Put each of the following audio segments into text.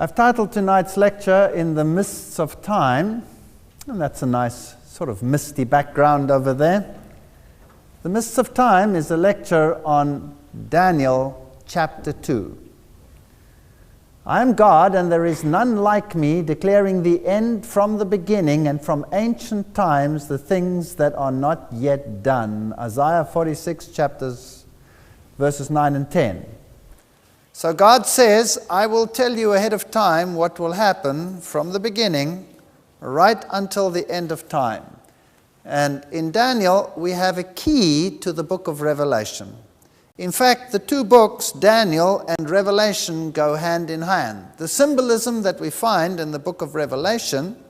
I've titled tonight's lecture In the Mists of Time, and that's a nice sort of misty background over there. The Mists of Time is a lecture on Daniel chapter 2. I am God, and there is none like me, declaring the end from the beginning, and from ancient times the things that are not yet done. Isaiah 46 verses 9 and 10. So God says, I will tell you ahead of time what will happen from the beginning right until the end of time. And in Daniel, we have a key to the book of Revelation. In fact, the two books, Daniel and Revelation, go hand in hand. The symbolism that we find in the book of Revelation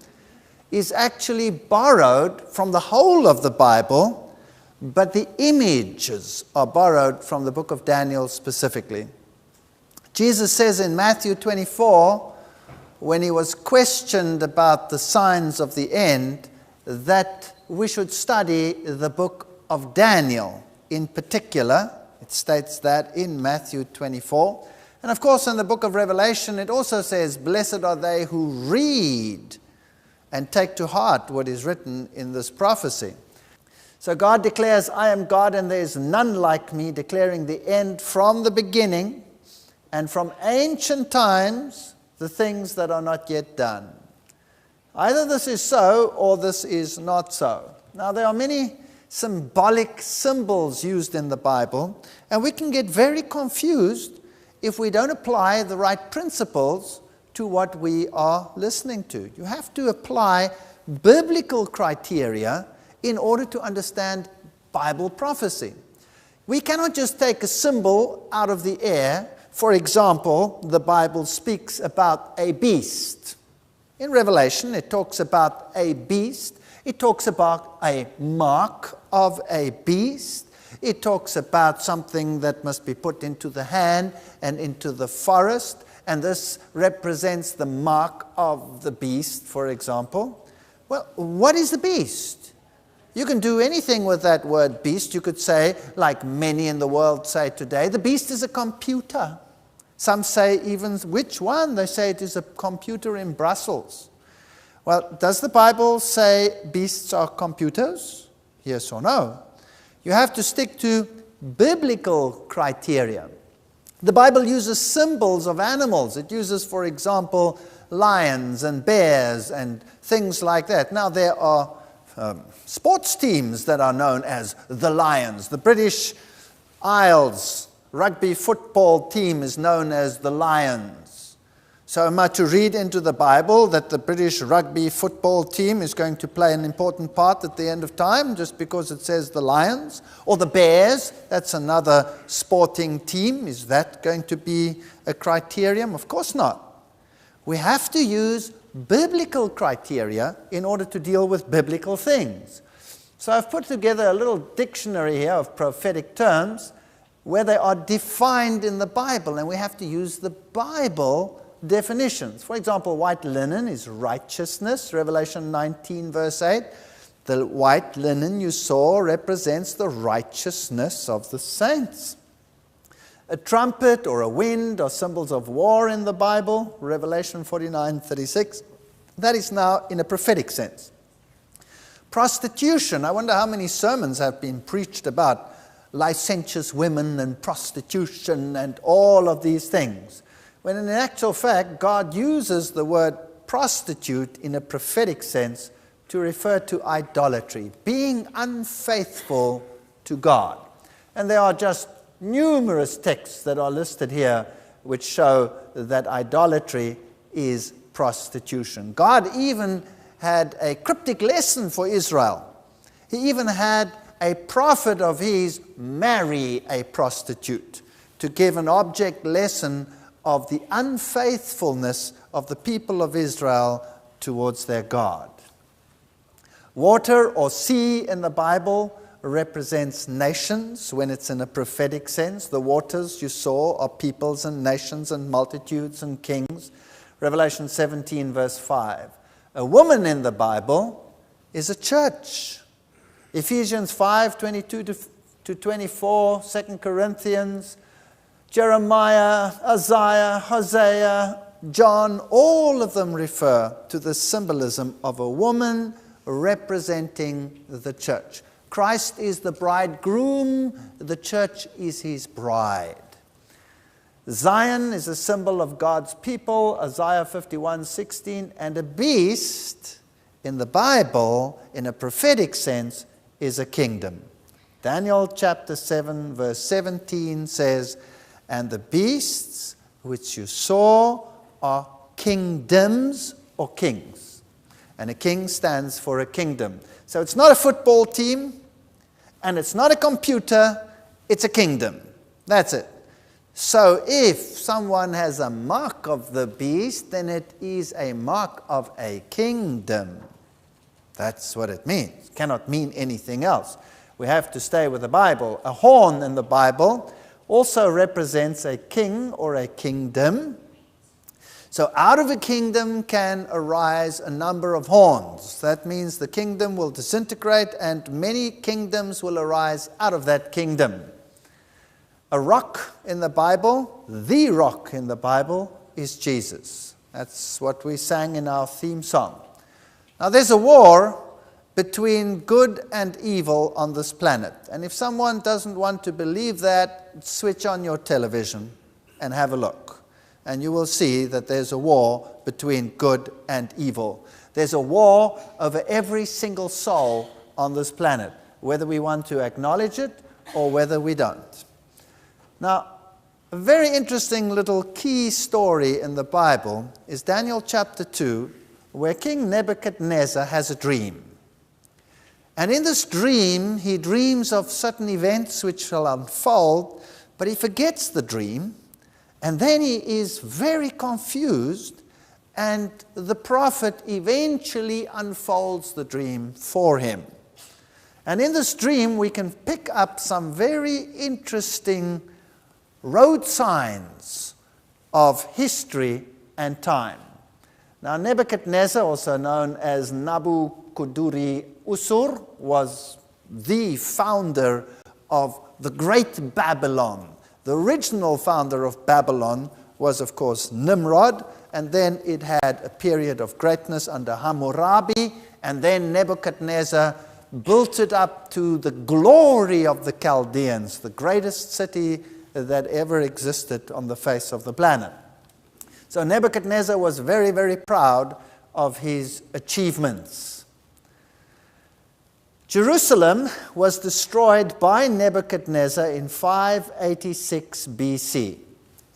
is actually borrowed from the whole of the Bible, but the images are borrowed from the book of Daniel specifically. Jesus says in Matthew 24, when he was questioned about the signs of the end, that we should study the book of Daniel in particular. It states that in Matthew 24. And of course in the book of Revelation it also says, blessed are they who read and take to heart what is written in this prophecy. So God declares, I am God and there is none like me, declaring the end from the beginning and from ancient times the things that are not yet done. Either this is so or this is not so. Now there are many symbolic symbols used in the Bible, and we can get very confused if we don't apply the right principles to what we are listening to. You have to apply biblical criteria in order to understand Bible prophecy. We cannot just take a symbol out of the air. For example, the Bible speaks about a beast. In Revelation, it talks about a beast. It talks about a mark of a beast. It talks about something that must be put into the hand and into the forest. And this represents the mark of the beast, for example. Well, what is the beast? You can do anything with that word beast. You could say, like many in the world say today, the beast is a computer. Some say even which one? They say it is a computer in Brussels. Well, does the Bible say beasts are computers? Yes or no? You have to stick to biblical criteria. The Bible uses symbols of animals. It uses, for example, lions and bears and things like that. Now, there are sports teams that are known as the Lions. The British Isles rugby football team is known as the Lions. So am I to read into the Bible that the British rugby football team is going to play an important part at the end of time just because it says the Lions? Or the Bears, that's another sporting team. Is that going to be a criterion? Of course not. We have to use biblical criteria in order to deal with biblical things. So I've put together a little dictionary here of prophetic terms where they are defined in the Bible, and we have to use the Bible definitions. For example, white linen is righteousness, Revelation 19 verse 8. The white linen you saw represents the righteousness of the saints. A trumpet or a wind are symbols of war in the Bible, Revelation 49:36. That is now in a prophetic sense. Prostitution, I wonder how many sermons have been preached about licentious women and prostitution and all of these things. When in actual fact, God uses the word prostitute in a prophetic sense to refer to idolatry, being unfaithful to God. And there are just numerous texts that are listed here which show that idolatry is prostitution. God even had a cryptic lesson for Israel. He even had a prophet of his marry a prostitute to give an object lesson of the unfaithfulness of the people of Israel towards their God. Water or sea in the Bible represents nations when it's in a prophetic sense. The waters you saw are peoples and nations and multitudes and kings. Revelation 17 verse 5. A woman in the Bible is a church. Ephesians 5:22 to 24, 2 Corinthians, Jeremiah, Isaiah, Hosea, John, all of them refer to the symbolism of a woman representing the church. Christ is the bridegroom, the church is his bride. Zion is a symbol of God's people, Isaiah 51:16, and a beast in the Bible, in a prophetic sense, is a kingdom. Daniel chapter 7 verse 17 says, "And the beasts which you saw are kingdoms," or kings. And a king stands for a kingdom. So it's not a football team, and it's not a computer, it's a kingdom. That's it. So if someone has a mark of the beast, then it is a mark of a kingdom. That's what it means. It cannot mean anything else. We have to stay with the Bible. A horn in the Bible also represents a king or a kingdom. So out of a kingdom can arise a number of horns. That means the kingdom will disintegrate and many kingdoms will arise out of that kingdom. A rock in the Bible, the rock in the Bible, is Jesus. That's what we sang in our theme song. Now there's a war between good and evil on this planet. And if someone doesn't want to believe that, switch on your television and have a look. And you will see that there's a war between good and evil. There's a war over every single soul on this planet, whether we want to acknowledge it or whether we don't. Now, a very interesting little key story in the Bible is Daniel chapter 2, where King Nebuchadnezzar has a dream. And in this dream, he dreams of certain events which shall unfold, but he forgets the dream, and then he is very confused, and the prophet eventually unfolds the dream for him. And in this dream, we can pick up some very interesting road signs of history and time. Now, Nebuchadnezzar, also known as Nabuchodonosor, was the founder of the Great Babylon. The original founder of Babylon was, of course, Nimrod, and then it had a period of greatness under Hammurabi, and then Nebuchadnezzar built it up to the glory of the Chaldeans, the greatest city that ever existed on the face of the planet. So Nebuchadnezzar was very, very proud of his achievements. Jerusalem was destroyed by Nebuchadnezzar in 586 BC.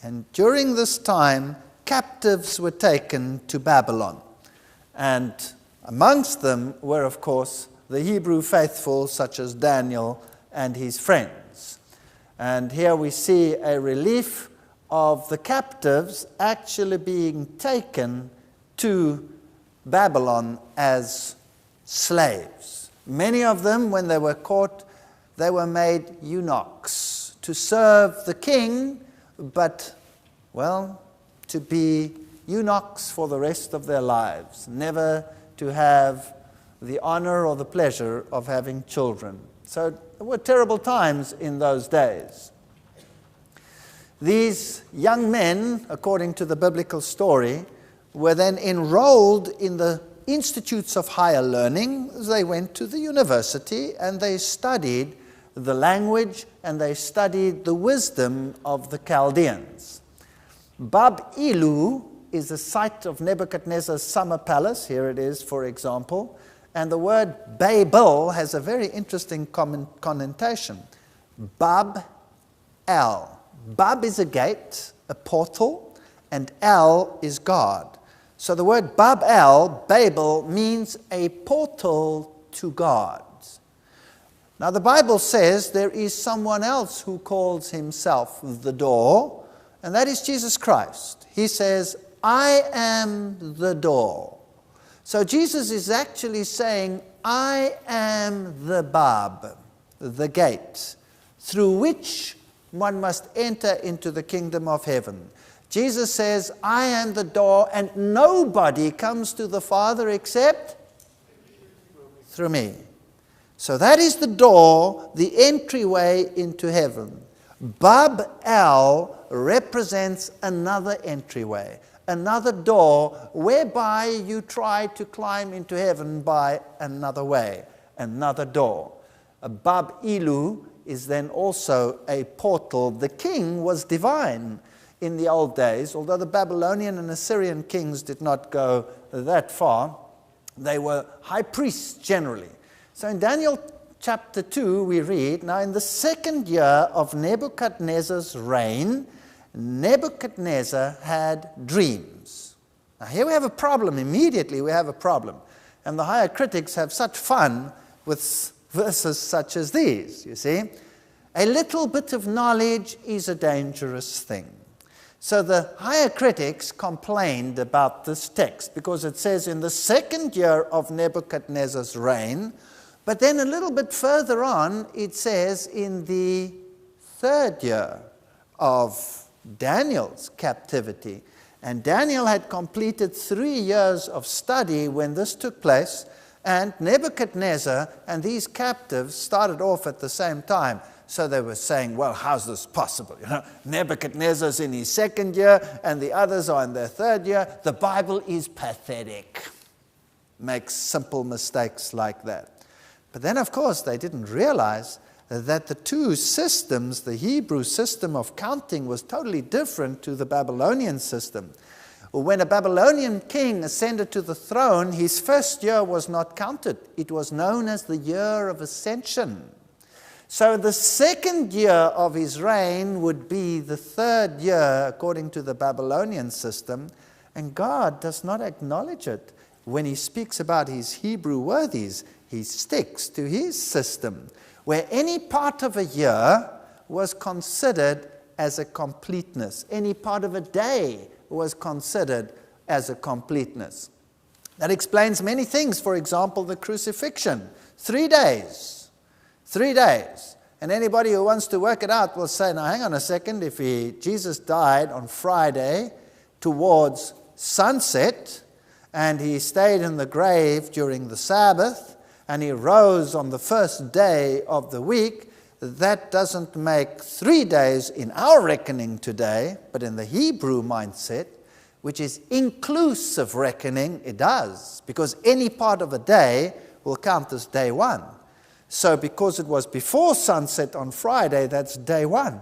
And during this time, captives were taken to Babylon. And amongst them were, of course, the Hebrew faithful, such as Daniel and his friends. And here we see a relief of the captives actually being taken to Babylon as slaves. Many of them, when they were caught, they were made eunuchs to serve the king, but, well, to be eunuchs for the rest of their lives, never to have the honor or the pleasure of having children. So there were terrible times in those days. These young men, according to the biblical story, were then enrolled in the institutes of higher learning. They went to the university and they studied the language and they studied the wisdom of the Chaldeans. Bab-ilu is the site of Nebuchadnezzar's summer palace. Here it is, for example. And the word Babel has a very interesting connotation. Bab-el. Bab is a gate, a portal, and El is God. So the word Bab-el, Babel, means a portal to God. Now the Bible says there is someone else who calls himself the door, and that is Jesus Christ. He says, I am the door. So Jesus is actually saying, I am the Bab, the gate, through which one must enter into the kingdom of heaven. Jesus says, I am the door, and nobody comes to the Father except through me. So that is the door, the entryway into heaven. Bab-el represents another entryway, another door whereby you try to climb into heaven by another way, another door. Bab Ilu is then also a portal. The king was divine in the old days, although the Babylonian and Assyrian kings did not go that far. They were high priests generally. So in Daniel chapter 2 we read, now in the second year of Nebuchadnezzar's reign, Nebuchadnezzar had dreams. Now here we have a problem. Immediately we have a problem. And the higher critics have such fun with verses such as these, you see. A little bit of knowledge is a dangerous thing. So the higher critics complained about this text because it says in the second year of Nebuchadnezzar's reign, but then a little bit further on it says in the third year of Daniel's captivity. And Daniel had completed 3 years of study when this took place, and Nebuchadnezzar and these captives started off at the same time. So they were saying, well, how's this possible? You know, Nebuchadnezzar's in his second year and the others are in their third year. The Bible is pathetic. Makes simple mistakes like that. But then, of course, they didn't realize that the two systems, the Hebrew system of counting was totally different to the Babylonian system. When a Babylonian king ascended to the throne, his first year was not counted. It was known as the year of ascension. So the second year of his reign would be the third year according to the Babylonian system, and God does not acknowledge it. When he speaks about his Hebrew worthies, he sticks to his system, where any part of a year was considered as a completeness. Any part of a day was considered as a completeness. That explains many things. For example, the crucifixion. 3 days. 3 days. And anybody who wants to work it out will say, now hang on a second, if Jesus died on Friday towards sunset, and he stayed in the grave during the Sabbath, and he rose on the first day of the week, that doesn't make 3 days in our reckoning today, but in the Hebrew mindset, which is inclusive reckoning, it does, because any part of a day will count as day one. So because it was before sunset on Friday, that's day one.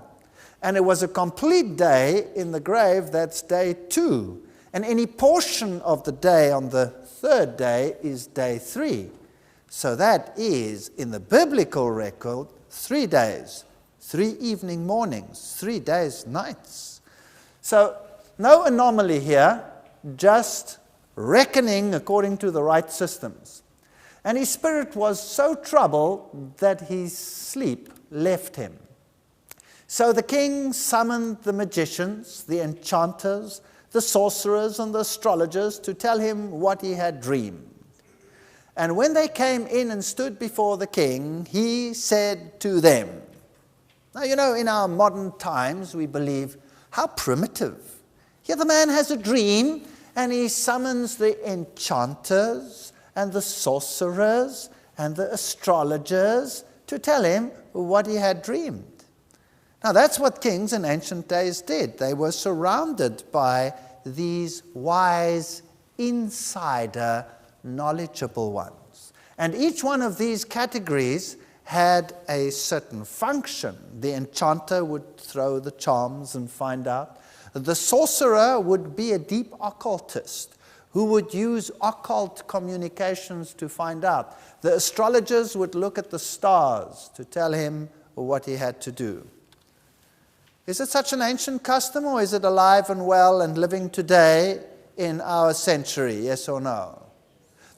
And it was a complete day in the grave, that's day two. And any portion of the day on the third day is day three. So that is, in the biblical record, 3 days, 3 evening mornings, 3 days, nights. So no anomaly here, just reckoning according to the right systems. And his spirit was so troubled that his sleep left him. So the king summoned the magicians, the enchanters, the sorcerers, and the astrologers to tell him what he had dreamed. And when they came in and stood before the king, he said to them, now, you know, in our modern times, we believe, how primitive. Here the man has a dream, and he summons the enchanters and the sorcerers and the astrologers to tell him what he had dreamed. Now, that's what kings in ancient days did. They were surrounded by these wise, insider, knowledgeable ones. And each one of these categories had a certain function. The enchanter would throw the charms and find out. The sorcerer would be a deep occultist who would use occult communications to find out. The astrologers would look at the stars to tell him what he had to do. Is it such an ancient custom, or is it alive and well and living today in our century? Yes or no?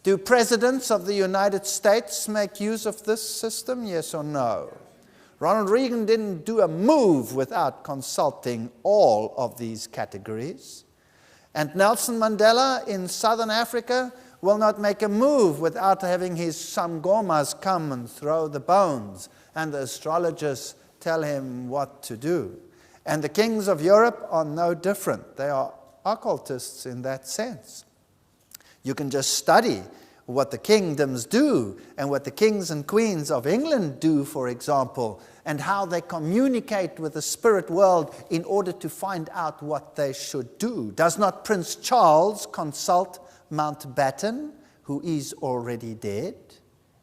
Do presidents of the United States make use of this system? Yes or no? Ronald Reagan didn't do a move without consulting all of these categories. And Nelson Mandela in Southern Africa will not make a move without having his Sangomas come and throw the bones, and the astrologers tell him what to do. And the kings of Europe are no different. They are occultists in that sense. You can just study what the kingdoms do and what the kings and queens of England do, for example, and how they communicate with the spirit world in order to find out what they should do. Does not Prince Charles consult Mountbatten, who is already dead,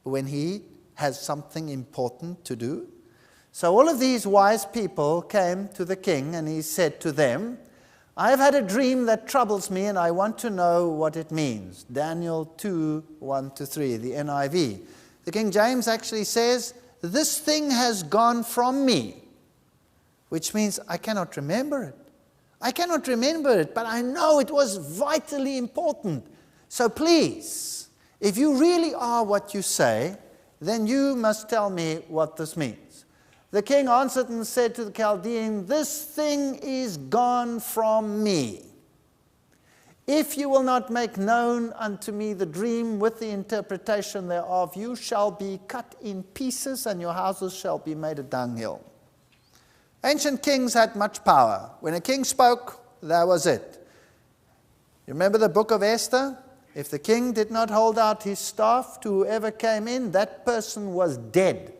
when he has something important to do? So all of these wise people came to the king, and he said to them, I have had a dream that troubles me, and I want to know what it means. Daniel 2, 1-3, the NIV. The King James actually says, this thing has gone from me, which means I cannot remember it. I cannot remember it, but I know it was vitally important. So please, if you really are what you say, then you must tell me what this means. The king answered and said to the Chaldean, this thing is gone from me. If you will not make known unto me the dream with the interpretation thereof, you shall be cut in pieces, and your houses shall be made a dunghill. Ancient kings had much power. When a king spoke, that was it. You remember the book of Esther? If the king did not hold out his staff to whoever came in, that person was dead.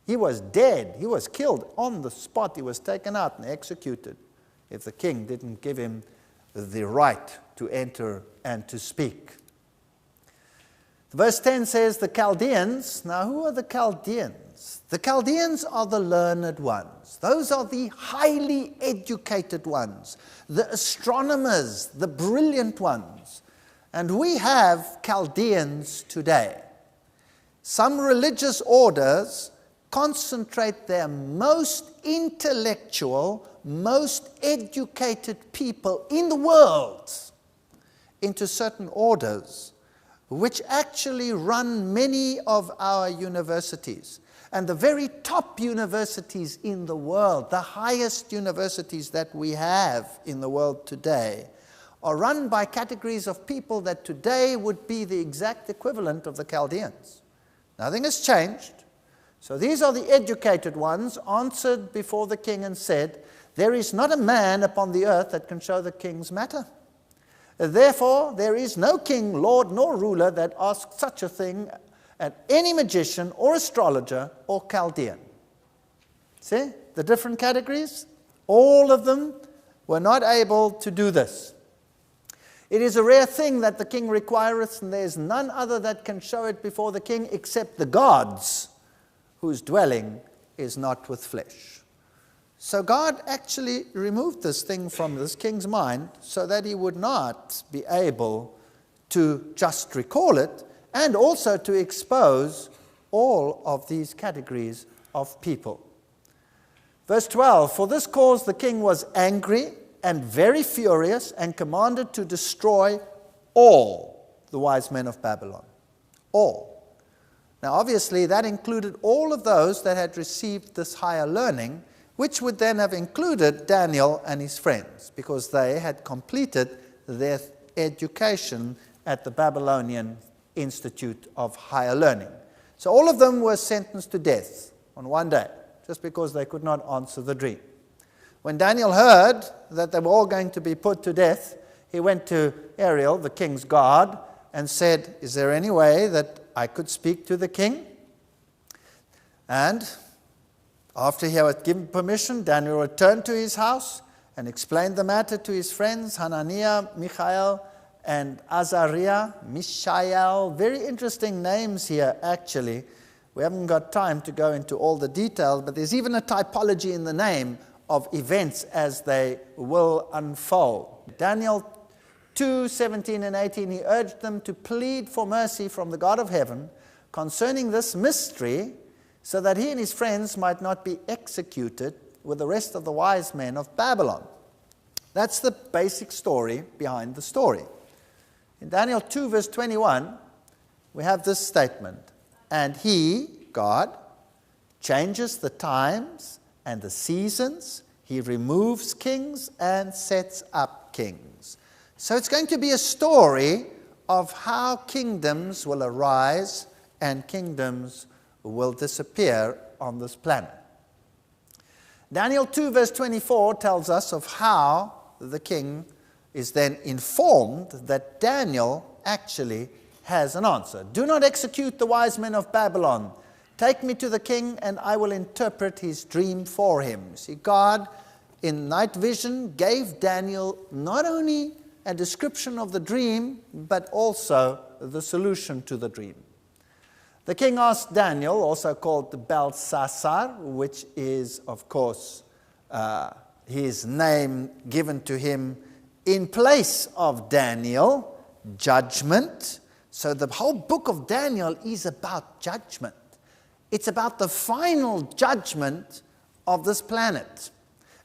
He was dead. He was killed on the spot. He was taken out and executed if the king didn't give him the right to enter and to speak. Verse 10 says the Chaldeans. Now, who are the Chaldeans? The Chaldeans are the learned ones. Those are the highly educated ones, the astronomers, the brilliant ones. And we have Chaldeans today. Some religious orders concentrate their most intellectual, most educated people in the world into certain orders, which actually run many of our universities. And the very top universities in the world, the highest universities that we have in the world today, are run by categories of people that today would be the exact equivalent of the Chaldeans. Nothing has changed. So these are the educated ones, answered before the king and said, there is not a man upon the earth that can show the king's matter. Therefore, there is no king, lord, nor ruler that asks such a thing at any magician or astrologer or Chaldean. See the different categories? All of them were not able to do this. It is a rare thing that the king requireth, and there is none other that can show it before the king except the gods, whose dwelling is not with flesh. So God actually removed this thing from this king's mind so that he would not be able to just recall it, and also to expose all of these categories of people. Verse 12, for this cause the king was angry and very furious, and commanded to destroy all the wise men of Babylon. All. Now, obviously, that included all of those that had received this higher learning, which would then have included Daniel and his friends, because they had completed their education at the Babylonian Institute of Higher Learning. So all of them were sentenced to death on one day, just because they could not answer the dream. When Daniel heard that they were all going to be put to death, he went to Ariel, the king's guard, and said, is there any way that I could speak to the king? And after he had given permission, Daniel returned to his house and explained the matter to his friends, Hananiah, Mishael, and Azariah, Mishael. Very interesting names here, actually. We haven't got time to go into all the details, but there's even a typology in the name of events as they will unfold. Daniel 2, 17 and 18, he urged them to plead for mercy from the God of heaven concerning this mystery, so that he and his friends might not be executed with the rest of the wise men of Babylon. That's the basic story behind the story. In Daniel 2, verse 21, we have this statement, and he, God, changes the times and the seasons. He removes kings and sets up kings. So it's going to be a story of how kingdoms will arise and kingdoms will disappear on this planet. Daniel 2 verse 24 tells us of how the king is then informed that Daniel actually has an answer. Do not execute the wise men of Babylon. Take me to the king, and I will interpret his dream for him. See, God, in night vision, gave Daniel not only a description of the dream, but also the solution to the dream. The king asked Daniel, also called Belshazzar, which is, of course, his name given to him in place of Daniel, judgment. So the whole book of Daniel is about judgment. It's about the final judgment of this planet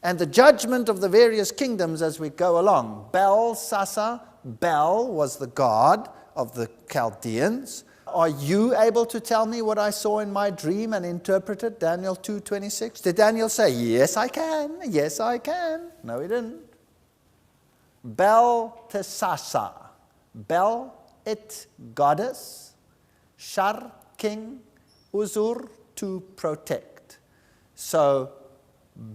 and the judgment of the various kingdoms as we go along. Belshazzar, Bel was the god of the Chaldeans. Are you able to tell me what I saw in my dream and interpret it? Daniel 2:26. Did Daniel say, yes, I can, yes, I can? No, he didn't. Belteshazzar, Bel, it, goddess, Shar, king, Uzur, to protect. So,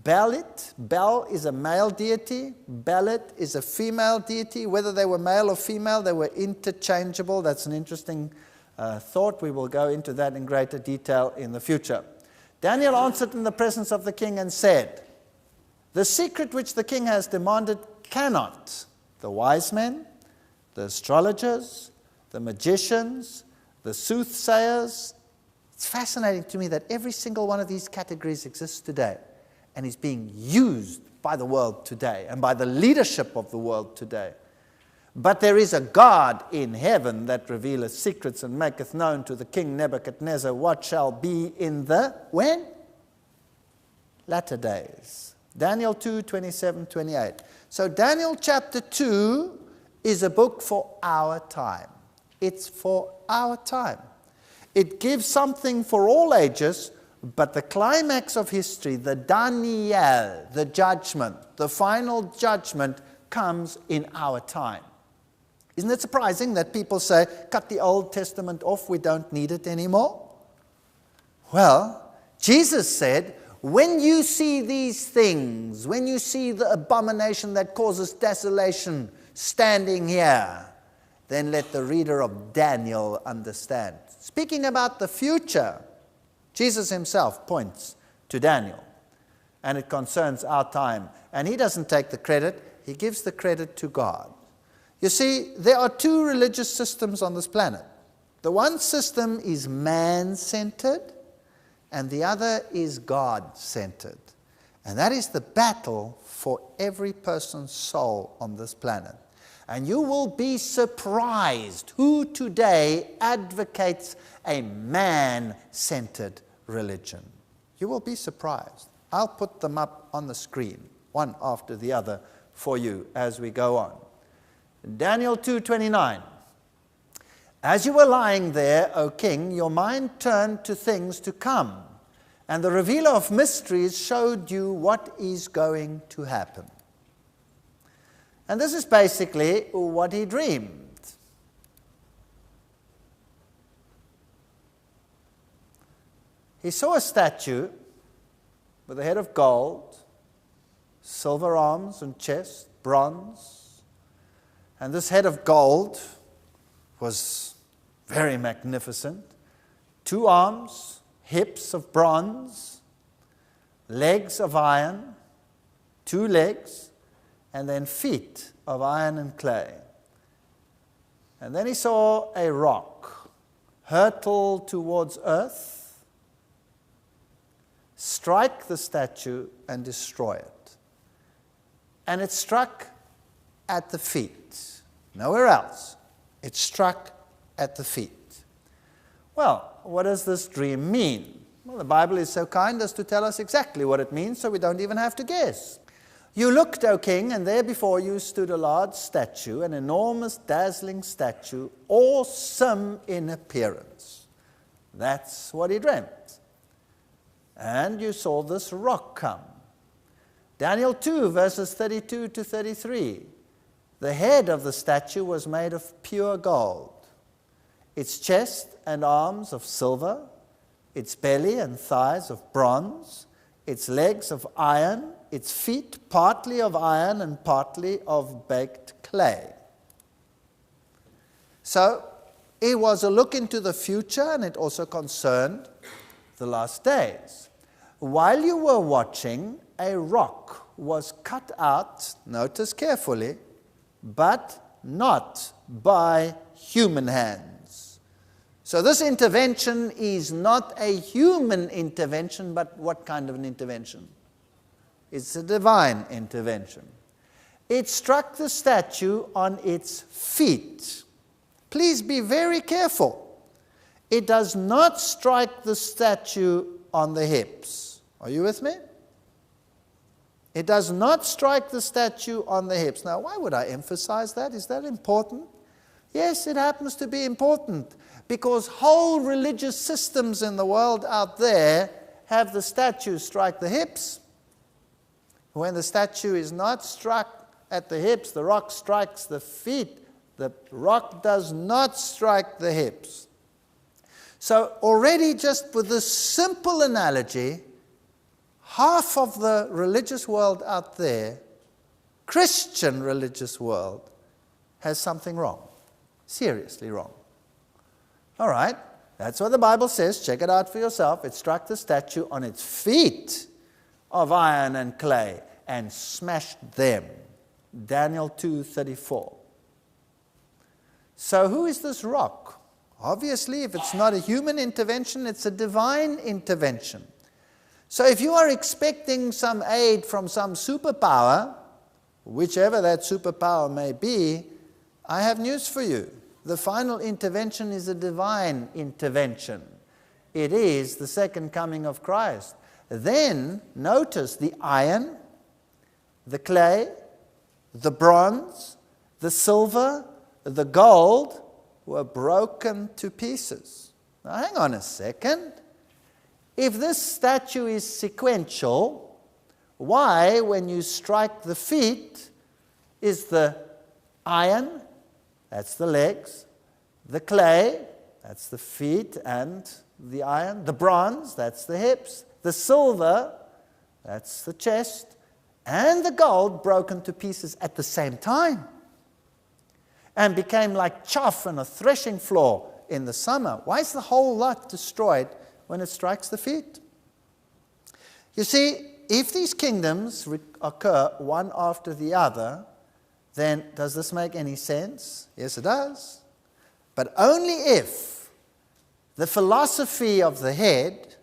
Belit, Bel is a male deity, Belit is a female deity. Whether they were male or female, they were interchangeable. That's an interesting thought. We will go into that in greater detail in the future. Daniel answered in the presence of the king and said, the secret which the king has demanded cannot the wise men, the astrologers, the magicians, the soothsayers. It's fascinating to me that every single one of these categories exists today and is being used by the world today and by the leadership of the world today. But there is a God in heaven that revealeth secrets and maketh known to the king Nebuchadnezzar what shall be in the, when? Latter days. Daniel 2:27-28. So Daniel chapter 2 is a book for our time. It's for our time. It gives something for all ages, but the climax of history, the Daniel, the judgment, the final judgment, comes in our time. Isn't it surprising that people say, cut the Old Testament off, we don't need it anymore? Well, Jesus said, when you see these things, when you see the abomination that causes desolation standing here, then let the reader of Daniel understand. Speaking about the future, Jesus himself points to Daniel, and it concerns our time. And he doesn't take the credit, he gives the credit to God. You see, there are two religious systems on this planet. The one system is man-centered, and the other is God-centered. And that is the battle for every person's soul on this planet. And you will be surprised who today advocates a man-centered religion. You will be surprised. I'll put them up on the screen, one after the other, for you as we go on. Daniel 2:29. As you were lying there, O king, your mind turned to things to come, and the revealer of mysteries showed you what is going to happen. And this is basically what he dreamed. He saw a statue with a head of gold, silver arms and chest, bronze. And this head of gold was very magnificent. 2 arms, hips of bronze, legs of iron, 2 legs, and then feet of iron and clay. And then he saw a rock hurtle towards earth, strike the statue and destroy it. And it struck at the feet. Nowhere else. It struck at the feet. Well, what does this dream mean? Well, the Bible is so kind as to tell us exactly what it means, so we don't even have to guess. You looked, O king, and there before you stood a large statue, an enormous, dazzling statue, awesome in appearance. That's what he dreamt. And you saw this rock come. Daniel 2, verses 32-33. The head of the statue was made of pure gold, its chest and arms of silver, its belly and thighs of bronze, its legs of iron, its feet partly of iron and partly of baked clay. So, It was a look into the future, and it also concerned the last days. While you were watching, a rock was cut out, notice carefully, but not by human hands. So this intervention is not a human intervention, but what kind of an intervention? It's a divine intervention. It struck the statue on its feet. Please be very careful. It does not strike the statue on the hips. Are you with me? It does not strike the statue on the hips. Now, why would I emphasize that? Is that important? Yes, it happens to be important, because whole religious systems in the world out there have the statue strike the hips. When the statue is not struck at the hips, the rock strikes the feet. The rock does not strike the hips. So already, just with this simple analogy, half of the religious world out there, Christian religious world, has something wrong. Seriously wrong. All right, that's what the Bible says. Check it out for yourself. It struck the statue on its feet of iron and clay and smashed them. Daniel 2:34. So who is this rock? Obviously, if it's not a human intervention, it's a divine intervention. So if you are expecting some aid from some superpower, whichever that superpower may be, I have news for you. The final intervention is a divine intervention. It is the second coming of Christ. Then, notice the iron, the clay, the bronze, the silver, the gold were broken to pieces. Now, hang on a second. If this statue is sequential, why, when you strike the feet, is the iron, that's the legs, the clay, that's the feet and the iron, the bronze, that's the hips, the silver, that's the chest, and the gold broken to pieces at the same time and became like chaff on a threshing floor in the summer? Why is the whole lot destroyed when it strikes the feet? You see, if these kingdoms occur one after the other, then does this make any sense? Yes, it does. But only if the philosophy of the head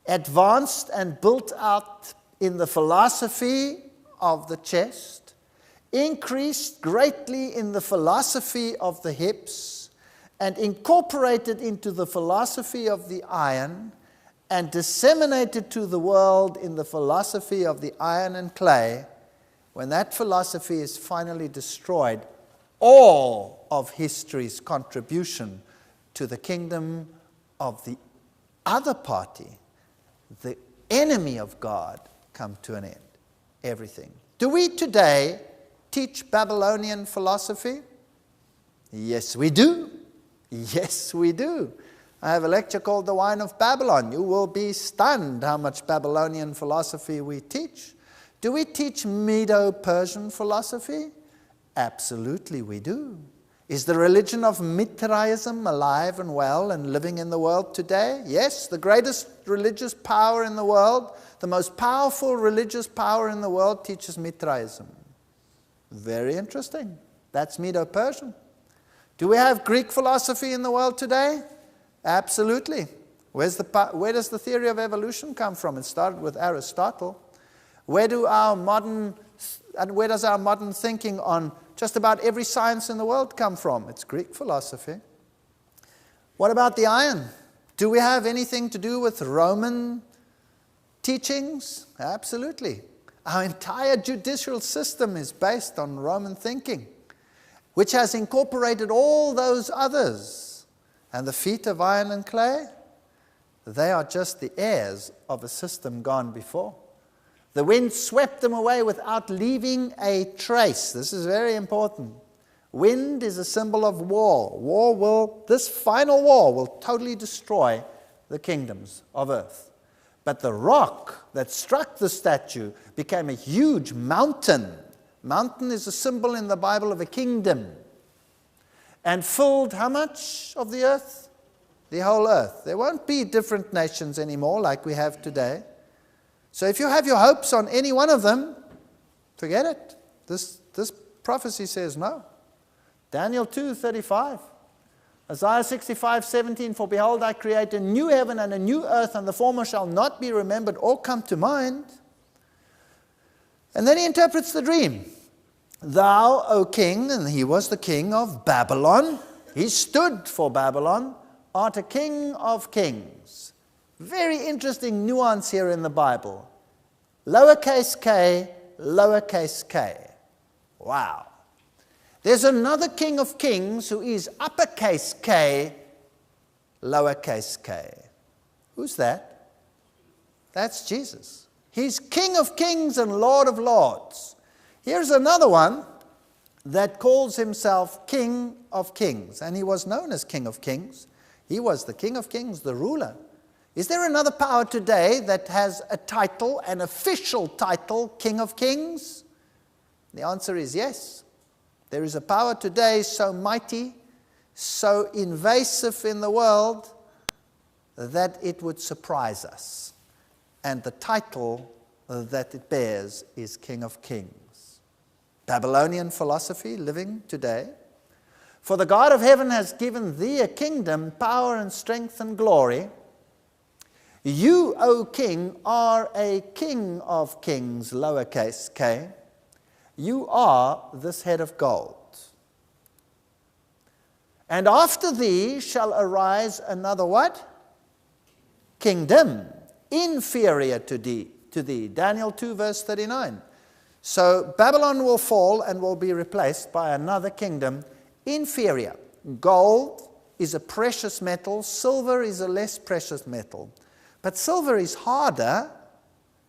advanced and built out in the philosophy of the chest, increased greatly in the philosophy of the hips, and incorporated into the philosophy of the iron, and disseminated to the world in the philosophy of the iron and clay, when that philosophy is finally destroyed, all of history's contribution to the kingdom of the other party, the enemy of God, come to an end. Everything. Do we today teach Babylonian philosophy? Yes, we do. Yes, we do. I have a lecture called The Wine of Babylon. You will be stunned how much Babylonian philosophy we teach. Do we teach Medo-Persian philosophy? Absolutely we do. Is the religion of Mithraism alive and well and living in the world today? Yes, the greatest religious power in the world, the most powerful religious power in the world teaches Mithraism. Very interesting. That's Medo-Persian. Do we have Greek philosophy in the world today? Absolutely. Where does the theory of evolution come from? It started with Aristotle. Where does our modern thinking on just about every science in the world come from? It's Greek philosophy. What about the iron? Do we have anything to do with Roman teachings? Absolutely. Our entire judicial system is based on Roman thinking, which has incorporated all those others. And the feet of iron and clay, they are just the heirs of a system gone before. The wind swept them away without leaving a trace. This is very important. Wind is a symbol of war. This final war will totally destroy the kingdoms of earth. But the rock that struck the statue became a huge mountain. Mountain is a symbol in the Bible of a kingdom. and filled how much of the earth? The whole earth. There won't be different nations anymore like we have today. So if you have your hopes on any one of them, forget it. This prophecy says no. Daniel 2:35. Isaiah 65:17, for behold, I create a new heaven and a new earth, and the former shall not be remembered or come to mind. And then he interprets the dream. Thou, O king, and he was the king of Babylon, he stood for Babylon, art a king of kings. Very interesting nuance here in the Bible. Lowercase k, lowercase k. Wow. There's another king of kings who is uppercase K, lowercase k. Who's that? That's Jesus. He's King of kings and Lord of lords. Here's another one that calls himself King of kings. And he was known as King of kings. He was the King of kings, the ruler. Is there another power today that has a title, an official title, King of kings? The answer is yes. There is a power today so mighty, so invasive in the world, that it would surprise us. And the title that it bears is King of Kings. Babylonian philosophy living today. For the God of heaven has given thee a kingdom, power and strength and glory. You, O king, are a king of kings, lowercase k. You are this head of gold. And after thee shall arise another what? Kingdom, inferior to thee. Daniel 2 verse 39. So Babylon will fall and will be replaced by another kingdom, inferior. Gold is a precious metal. Silver is a less precious metal. But silver is harder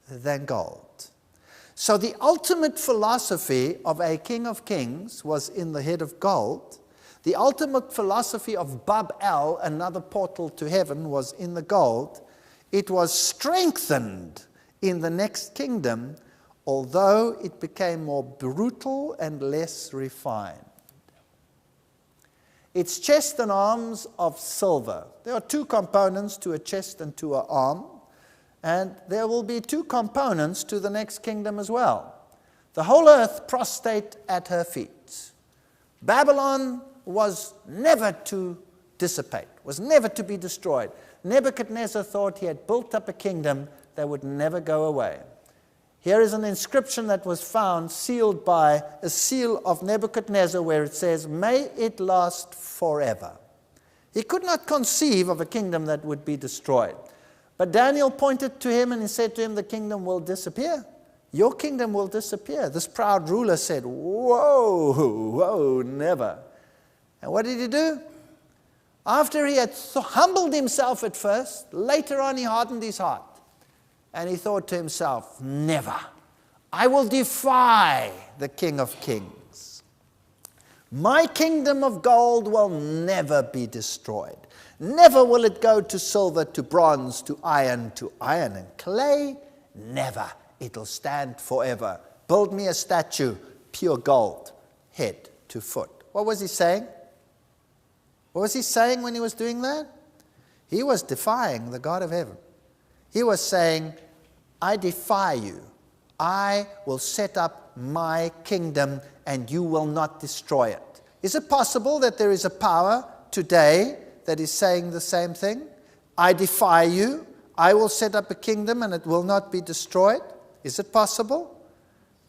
than gold. So the ultimate philosophy of a king of kings was in the head of gold. The ultimate philosophy of Bab-el, another portal to heaven, was in the gold. It was strengthened in the next kingdom, although it became more brutal and less refined. Its chest and arms of silver. There are two components to a chest and to an arm. And there will be two components to the next kingdom as well. The whole earth prostrate at her feet. Babylon was never to dissipate, was never to be destroyed. Nebuchadnezzar thought he had built up a kingdom that would never go away. Here is an inscription that was found, sealed by a seal of Nebuchadnezzar, where it says, "May it last forever." He could not conceive of a kingdom that would be destroyed. But Daniel pointed to him and he said to him, the kingdom will disappear. Your kingdom will disappear. This proud ruler said, whoa, never. And what did he do? After he had humbled himself at first, later on he hardened his heart. And he thought to himself, never. I will defy the King of Kings. My kingdom of gold will never be destroyed. Never will it go to silver, to bronze, to iron and clay. Never. It'll stand forever. Build me a statue, pure gold, head to foot. What was he saying? What was he saying when he was doing that? He was defying the God of heaven. He was saying, I defy you. I will set up my kingdom and you will not destroy it. Is it possible that there is a power today that is saying the same thing? I defy you. I will set up a kingdom and it will not be destroyed. Is it possible?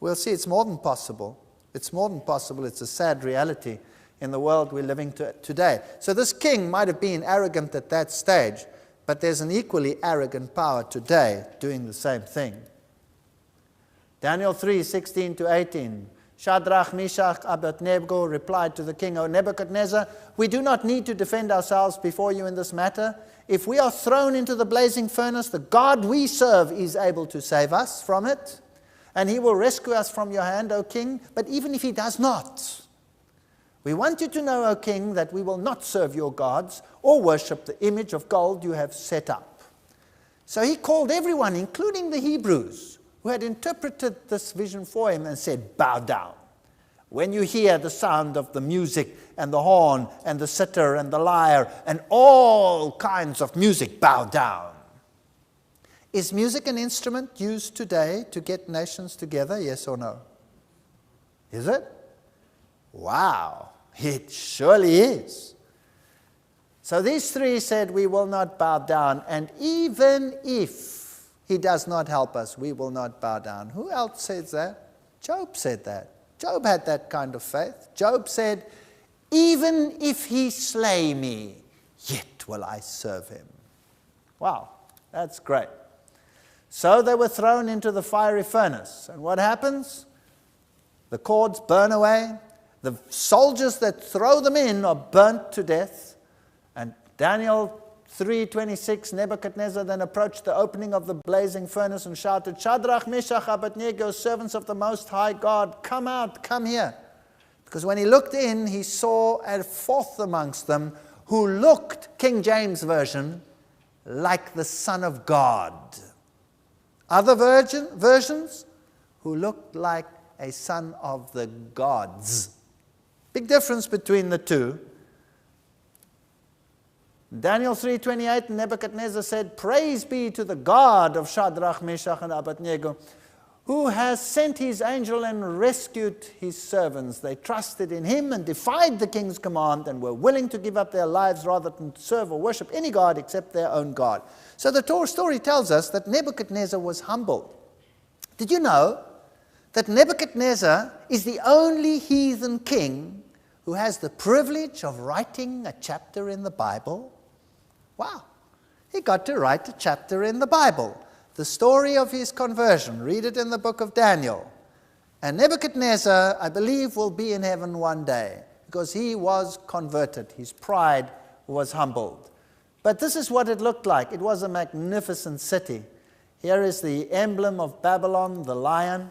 We'll see. It's more than possible. It's more than possible. It's a sad reality in the world we're living today. So this king might have been arrogant at that stage, but there's an equally arrogant power today doing the same thing. Daniel 3:16-18. Shadrach, Meshach, Abednego replied to the king, O Nebuchadnezzar, we do not need to defend ourselves before you in this matter. If we are thrown into the blazing furnace, the God we serve is able to save us from it, and he will rescue us from your hand, O king. But even if he does not, we want you to know, O king, that we will not serve your gods or worship the image of gold you have set up. So he called everyone, including the Hebrews, who had interpreted this vision for him, and said, bow down. When you hear the sound of the music and the horn and the sitar and the lyre and all kinds of music, bow down. Is music an instrument used today to get nations together, yes or no? Is it? Wow, it surely is. So these three said, we will not bow down, and even if he does not help us, we will not bow down. Who else said that? Job said that. Job had that kind of faith. Job said, even if he slay me, yet will I serve him. Wow, that's great. So they were thrown into the fiery furnace. And what happens? The cords burn away. The soldiers that throw them in are burnt to death. And Daniel 3:26, Nebuchadnezzar then approached the opening of the blazing furnace and shouted, Shadrach, Meshach, Abednego, servants of the Most High God, come out, come here. Because when he looked in, he saw a fourth amongst them who looked, King James Version, like the Son of God. Other versions, who looked like a son of the gods. Big difference between the two. Daniel 3:28, Nebuchadnezzar said, praise be to the God of Shadrach, Meshach, and Abednego, who has sent his angel and rescued his servants. They trusted in him and defied the king's command and were willing to give up their lives rather than serve or worship any god except their own God. So the story tells us that Nebuchadnezzar was humbled. Did you know that Nebuchadnezzar is the only heathen king who has the privilege of writing a chapter in the Bible? Wow. He got to write a chapter in the Bible. The story of his conversion. Read it in the book of Daniel. And Nebuchadnezzar, I believe, will be in heaven one day because he was converted. His pride was humbled. But this is what it looked like. It was a magnificent city. Here is the emblem of Babylon, the lion.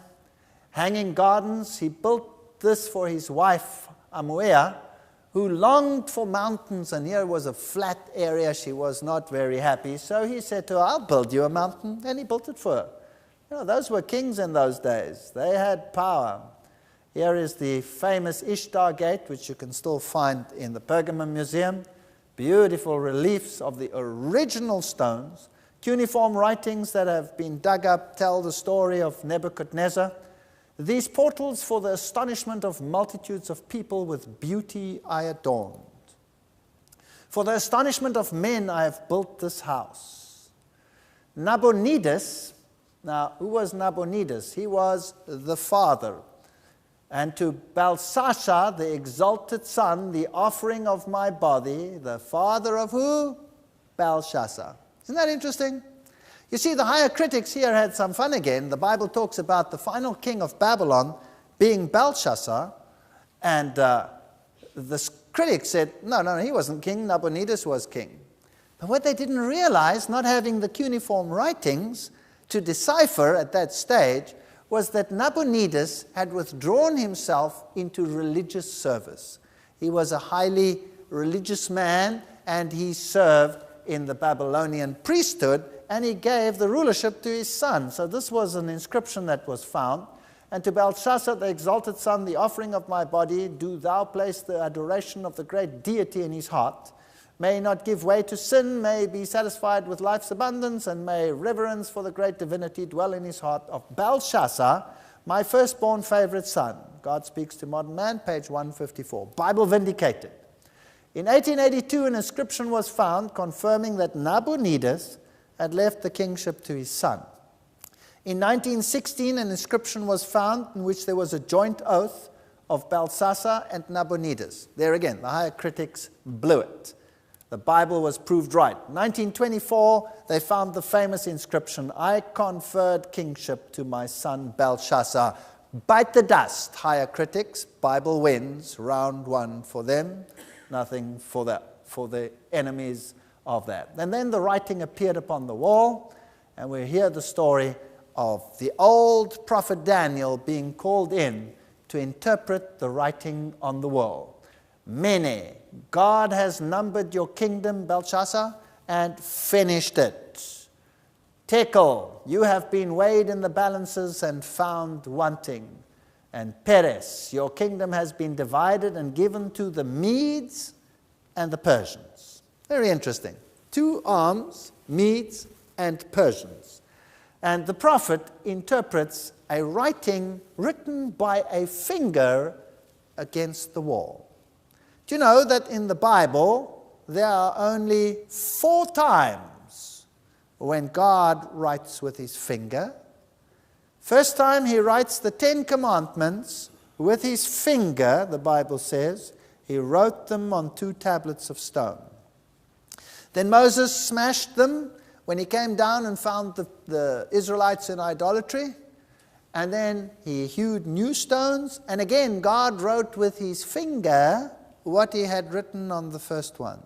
Hanging gardens. He built this for his wife, Amuea, who longed for mountains, and here was a flat area. She was not very happy. So he said to her, I'll build you a mountain. And he built it for her. You know, those were kings in those days. They had power. Here is the famous Ishtar Gate, which you can still find in the Pergamum Museum. Beautiful reliefs of the original stones. Cuneiform writings that have been dug up tell the story of Nebuchadnezzar. These portals for the astonishment of multitudes of people with beauty I adorned. For the astonishment of men I have built this house. Nabonidus, now who was Nabonidus? He was the father. And to Belshazzar, the exalted son, the offering of my body, the father of who? Belshazzar. Isn't that interesting? You see, the higher critics here had some fun again. The Bible talks about the final king of Babylon being Belshazzar, and the critics said, no, he wasn't king, Nabonidus was king. But what they didn't realize, not having the cuneiform writings to decipher at that stage, was that Nabonidus had withdrawn himself into religious service. He was a highly religious man, and he served in the Babylonian priesthood, and he gave the rulership to his son. So this was an inscription that was found. And to Belshazzar, the exalted son, the offering of my body, do thou place the adoration of the great deity in his heart. May he not give way to sin, may be satisfied with life's abundance, and may reverence for the great divinity dwell in his heart of Belshazzar, my firstborn favorite son. God Speaks to Modern Man, page 154. Bible vindicated. In 1882, an inscription was found confirming that Nabonidus had left the kingship to his son. In 1916, an inscription was found in which there was a joint oath of Belshazzar and Nabonidus. There again, the higher critics blew it. The Bible was proved right. 1924, they found the famous inscription, I conferred kingship to my son Belshazzar. Bite the dust, higher critics. Bible wins, round one for them. Nothing for the enemies of that. And then the writing appeared upon the wall, and we hear the story of the old prophet Daniel being called in to interpret the writing on the wall. Mene, God has numbered your kingdom, Belshazzar, and finished it. Tekel, you have been weighed in the balances and found wanting. and Peres. Your kingdom has been divided and given to the Medes and the Persians. Very interesting. Two arms, Medes and Persians. And the prophet interprets a writing written by a finger against the wall. Do you know that in the Bible there are only 4 times when God writes with his finger? First time he writes the 10 Commandments with his finger, the Bible says. He wrote them on 2 tablets of stone. Then Moses smashed them when he came down and found the Israelites in idolatry. And then he hewed new stones. And again, God wrote with his finger what he had written on the first ones.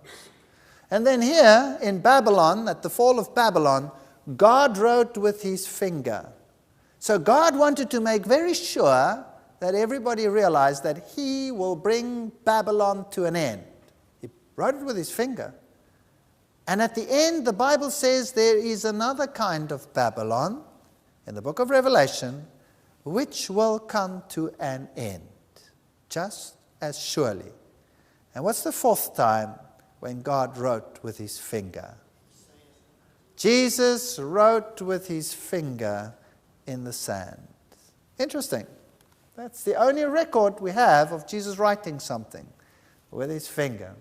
And then here in Babylon, at the fall of Babylon, God wrote with his finger. So God wanted to make very sure that everybody realized that he will bring Babylon to an end. He wrote it with his finger. And at the end, the Bible says there is another kind of Babylon in the book of Revelation, which will come to an end, just as surely. And what's the 4th time when God wrote with his finger? Jesus wrote with his finger in the sand. Interesting. That's the only record we have of Jesus writing something with his finger.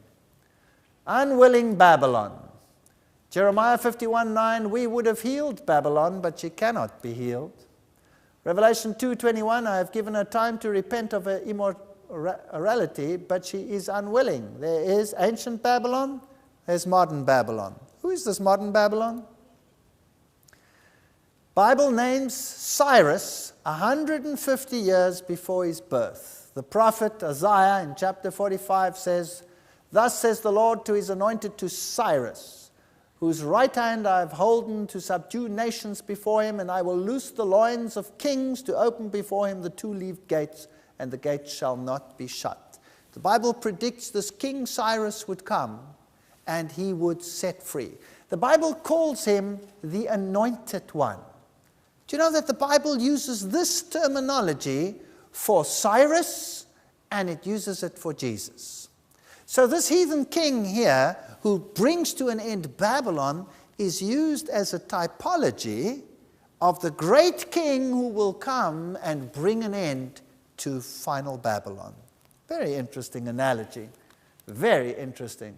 Unwilling Babylon. Jeremiah 51:9, we would have healed Babylon, but she cannot be healed. Revelation 2:21, I have given her time to repent of her immorality, but she is unwilling. There is ancient Babylon, there's modern Babylon. Who is this modern Babylon? Bible names Cyrus 150 years before his birth. The prophet Isaiah in chapter 45 says, thus says the Lord to his anointed, to Cyrus, whose right hand I have holden to subdue nations before him, and I will loose the loins of kings to open before him the 2-leaved gates, and the gates shall not be shut. The Bible predicts this King Cyrus would come, and he would set free. The Bible calls him the Anointed One. Do you know that the Bible uses this terminology for Cyrus, and it uses it for Jesus? So this heathen king here, who brings to an end Babylon, is used as a typology of the great king who will come and bring an end to final Babylon. Very interesting analogy. Very interesting.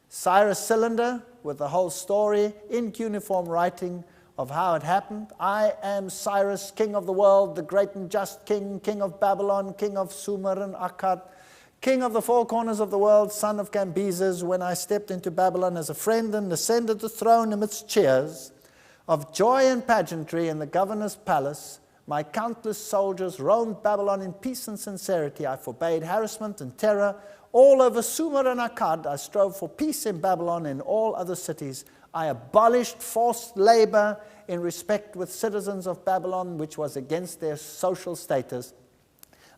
Cyrus cylinder with the whole story in cuneiform writing of how it happened. I am Cyrus, king of the world, the great and just king, king of Babylon, king of Sumer and Akkad, king of the 4 corners of the world, son of Cambyses, when I stepped into Babylon as a friend and ascended the throne amidst cheers of joy and pageantry in the governor's palace, my countless soldiers roamed Babylon in peace and sincerity. I forbade harassment and terror. All over Sumer and Akkad, I strove for peace in Babylon and all other cities. I abolished forced labor in respect with citizens of Babylon, which was against their social status.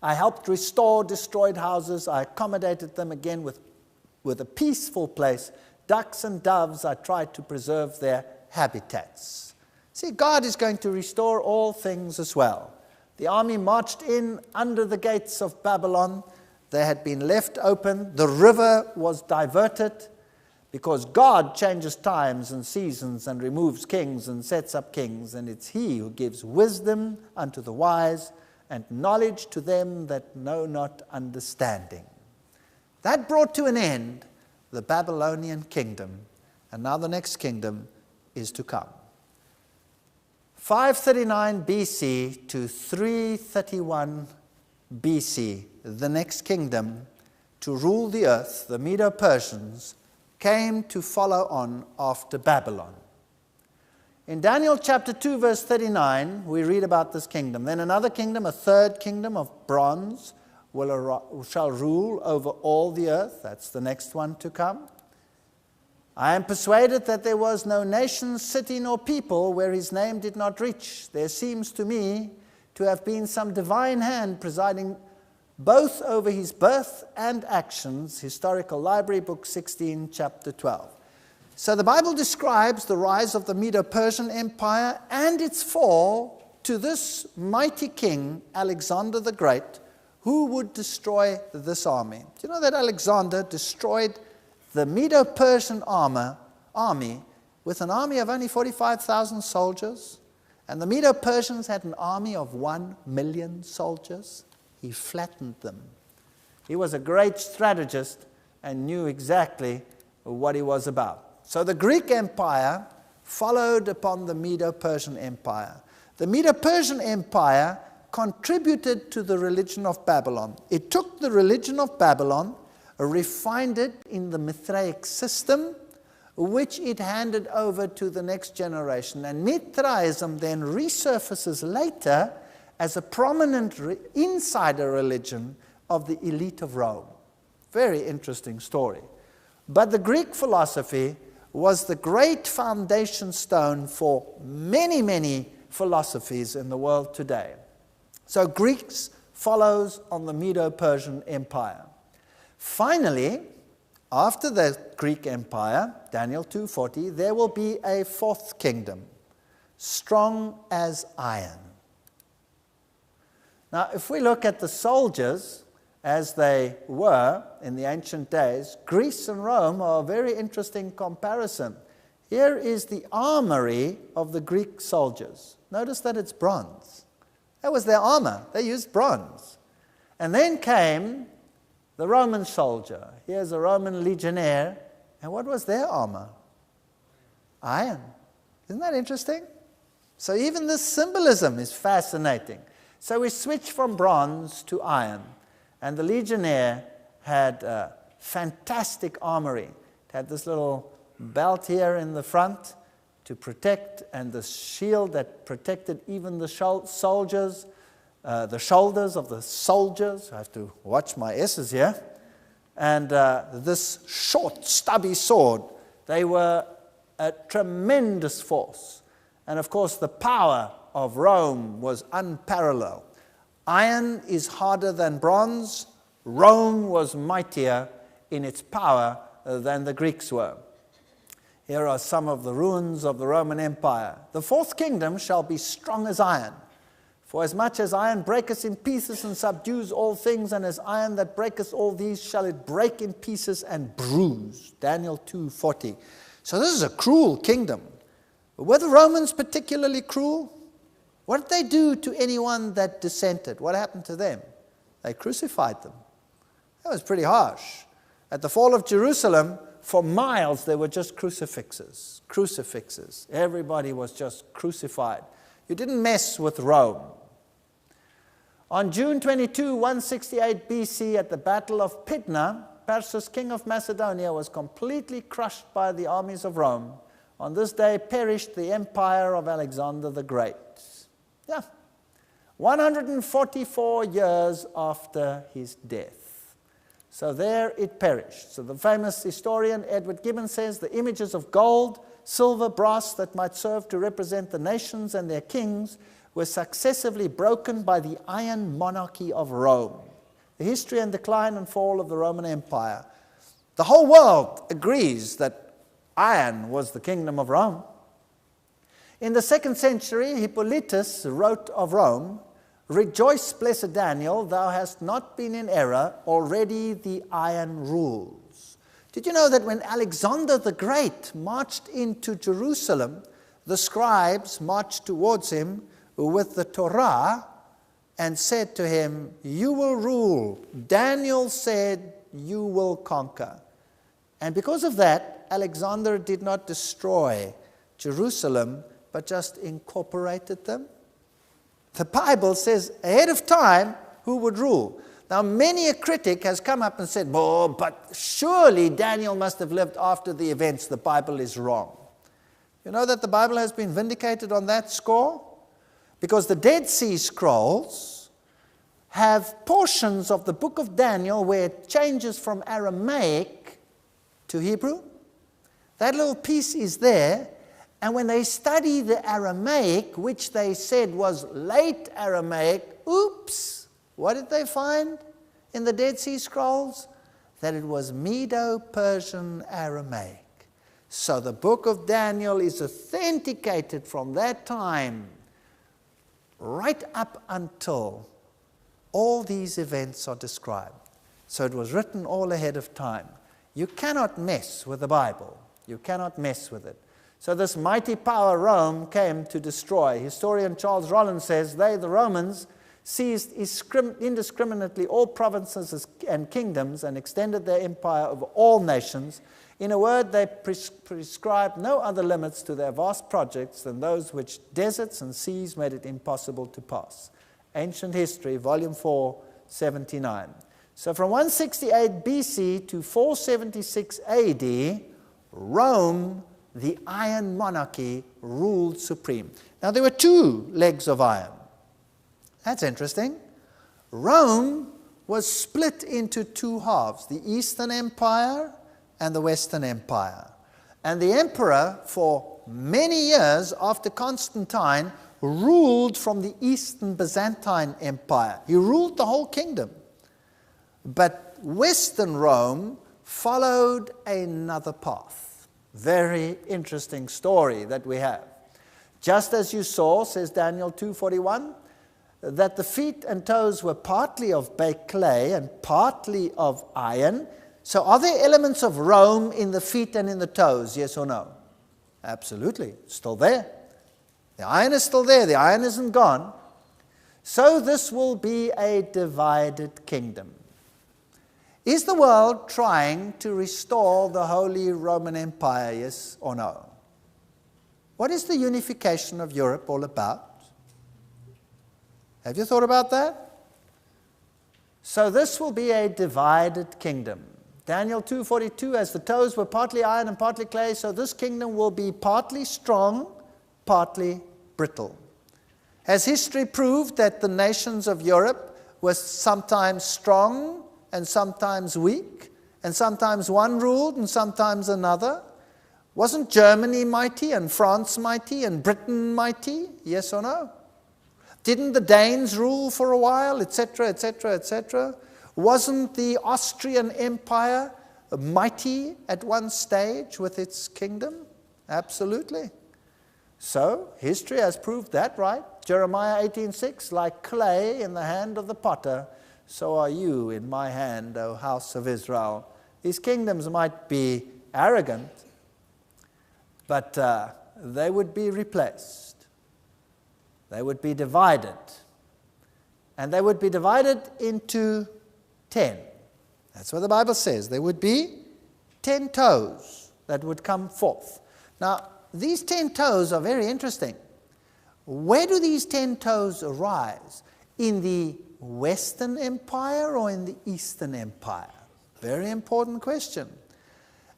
I helped restore destroyed houses. I accommodated them again with a peaceful place. Ducks and doves, I tried to preserve their habitats. See, God is going to restore all things as well. The army marched in under the gates of Babylon. They had been left open. The river was diverted because God changes times and seasons and removes kings and sets up kings. And it's he who gives wisdom unto the wise and knowledge to them that know not understanding. That brought to an end the Babylonian kingdom. And now the next kingdom is to come. 539 BC to 331 BC, the next kingdom to rule the earth, the Medo-Persians, came to follow on after Babylon. In Daniel chapter 2, verse 39, we read about this kingdom. Then another kingdom, a third kingdom of bronze, shall rule over all the earth. That's the next one to come. I am persuaded that there was no nation, city, nor people where his name did not reach. There seems to me to have been some divine hand presiding both over his birth and actions. Historical Library, Book 16, chapter 12. So the Bible describes the rise of the Medo-Persian Empire and its fall to this mighty king, Alexander the Great, who would destroy this army. Do you know that Alexander destroyed the Medo-Persian army with an army of only 45,000 soldiers? And the Medo-Persians had an army of 1 million soldiers. He flattened them. He was a great strategist and knew exactly what he was about. So the Greek Empire followed upon the Medo-Persian Empire. The Medo-Persian Empire contributed to the religion of Babylon. It took the religion of Babylon, refined it in the Mithraic system, which it handed over to the next generation. And Mithraism then resurfaces later as a prominent insider religion of the elite of Rome. Very interesting story. But the Greek philosophy was the great foundation stone for many, many philosophies in the world today. So Greeks follows on the Medo-Persian Empire. Finally, after the Greek Empire, Daniel 2:40, there will be a fourth kingdom, strong as iron. Now, if we look at the soldiers as they were in the ancient days, Greece and Rome are a very interesting comparison. Here is the armory of the Greek soldiers. Notice that it's bronze. That was their armor. They used bronze. And then came the Roman soldier. Here's a Roman legionnaire. And what was their armor? Iron. Isn't that interesting? So even this symbolism is fascinating. So we switch from bronze to iron. And the legionnaire had fantastic armory. It had this little belt here in the front to protect, and the shield that protected even the soldiers, the shoulders of the soldiers. I have to watch my S's here. And this short, stubby sword. They were a tremendous force. And of course, the power of Rome was unparalleled. Iron is harder than bronze. Rome was mightier in its power than the Greeks were. Here are some of the ruins of the Roman Empire. The fourth kingdom shall be strong as iron. For as much as iron breaketh in pieces and subdues all things, and as iron that breaketh all these, shall it break in pieces and bruise. Daniel 2:40. So this is a cruel kingdom. Were the Romans particularly cruel? What did they do to anyone that dissented? What happened to them? They crucified them. That was pretty harsh. At the fall of Jerusalem, for miles there were just crucifixes. Crucifixes. Everybody was just crucified. You didn't mess with Rome. On June 22, 168 BC, at the Battle of Pydna, Perseus, king of Macedonia, was completely crushed by the armies of Rome. On this day perished the empire of Alexander the Great. Yeah, 144 years after his death. So there it perished. So the famous historian Edward Gibbon says the images of gold, silver, brass that might serve to represent the nations and their kings were successively broken by the iron monarchy of Rome. The history and decline and fall of the Roman Empire. The whole world agrees that iron was the kingdom of Rome. In the 2nd century, Hippolytus wrote of Rome, "Rejoice, blessed Daniel, thou hast not been in error, already the iron rules." Did you know that when Alexander the Great marched into Jerusalem, the scribes marched towards him with the Torah and said to him, "You will rule." Daniel said, "You will conquer." And because of that, Alexander did not destroy Jerusalem, but just incorporated them. The Bible says ahead of time who would rule. Now, many a critic has come up and said, "Oh, but surely Daniel must have lived after the events. The Bible is wrong." You know that the Bible has been vindicated on that score? Because the Dead Sea Scrolls have portions of the book of Daniel where it changes from Aramaic to Hebrew. That little piece is there. And when they study the Aramaic, which they said was late Aramaic, oops, what did they find in the Dead Sea Scrolls? That it was Medo-Persian Aramaic. So the book of Daniel is authenticated from that time, right up until all these events are described. So it was written all ahead of time. You cannot mess with the Bible. You cannot mess with it. So this mighty power, Rome, came to destroy. Historian Charles Rollins says, they, the Romans, seized indiscriminately all provinces and kingdoms and extended their empire over all nations. In a word, they prescribed no other limits to their vast projects than those which deserts and seas made it impossible to pass. Ancient History, Volume 4, 79. So from 168 BC to 476 AD, Rome, the Iron Monarchy, ruled supreme. Now there were two legs of iron. That's interesting. Rome was split into two halves, the Eastern Empire and the Western Empire. And the emperor, for many years after Constantine, ruled from the Eastern Byzantine Empire. He ruled the whole kingdom. But Western Rome followed another path. Very interesting story that we have. Just as you saw, says Daniel 2:41, that the feet and toes were partly of baked clay and partly of iron. So are there elements of Rome in the feet and in the toes, yes or no? Absolutely, still there. The iron is still there, the iron isn't gone. So this will be a divided kingdom. Is the world trying to restore the Holy Roman Empire, yes or no? What is the unification of Europe all about? Have you thought about that? So this will be a divided kingdom. Daniel 2:42, as the toes were partly iron and partly clay, so this kingdom will be partly strong, partly brittle. Has history proved that the nations of Europe were sometimes strong and sometimes weak, and sometimes one ruled and sometimes another? Wasn't Germany mighty and France mighty and Britain mighty? Yes or no? Didn't the Danes rule for a while, etc., etc., etc.? Wasn't the Austrian Empire mighty at one stage with its kingdom? Absolutely. So, history has proved that, right? Jeremiah 18:6, like clay in the hand of the potter, so are you in my hand, O house of Israel. These kingdoms might be arrogant, but they would be replaced. They would be divided. And they would be divided into 10. That's what the Bible says. There would be 10 toes that would come forth. Now, these 10 toes are very interesting. Where do these 10 toes arise? In the Western Empire or in the Eastern Empire? Very important question.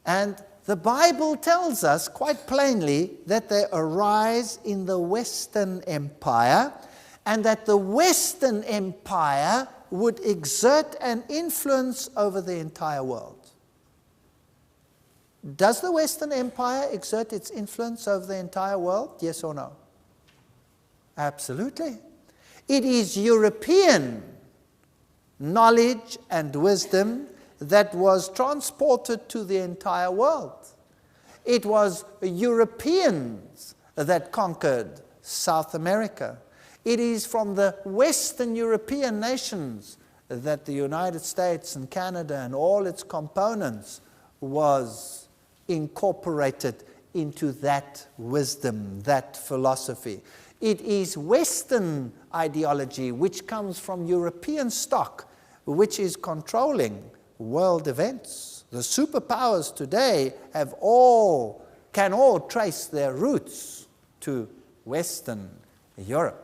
And the Bible tells us quite plainly that they arise in the Western Empire, and that the Western Empire would exert an influence over the entire world. Does the Western Empire exert its influence over the entire world? Yes or no? Absolutely. It is European knowledge and wisdom that was transported to the entire world. It was Europeans that conquered South America. It is from the Western European nations that the United States and Canada and all its components was incorporated into that wisdom, that philosophy. It is Western ideology which comes from European stock, which is controlling world events. The superpowers today can all trace their roots to Western Europe.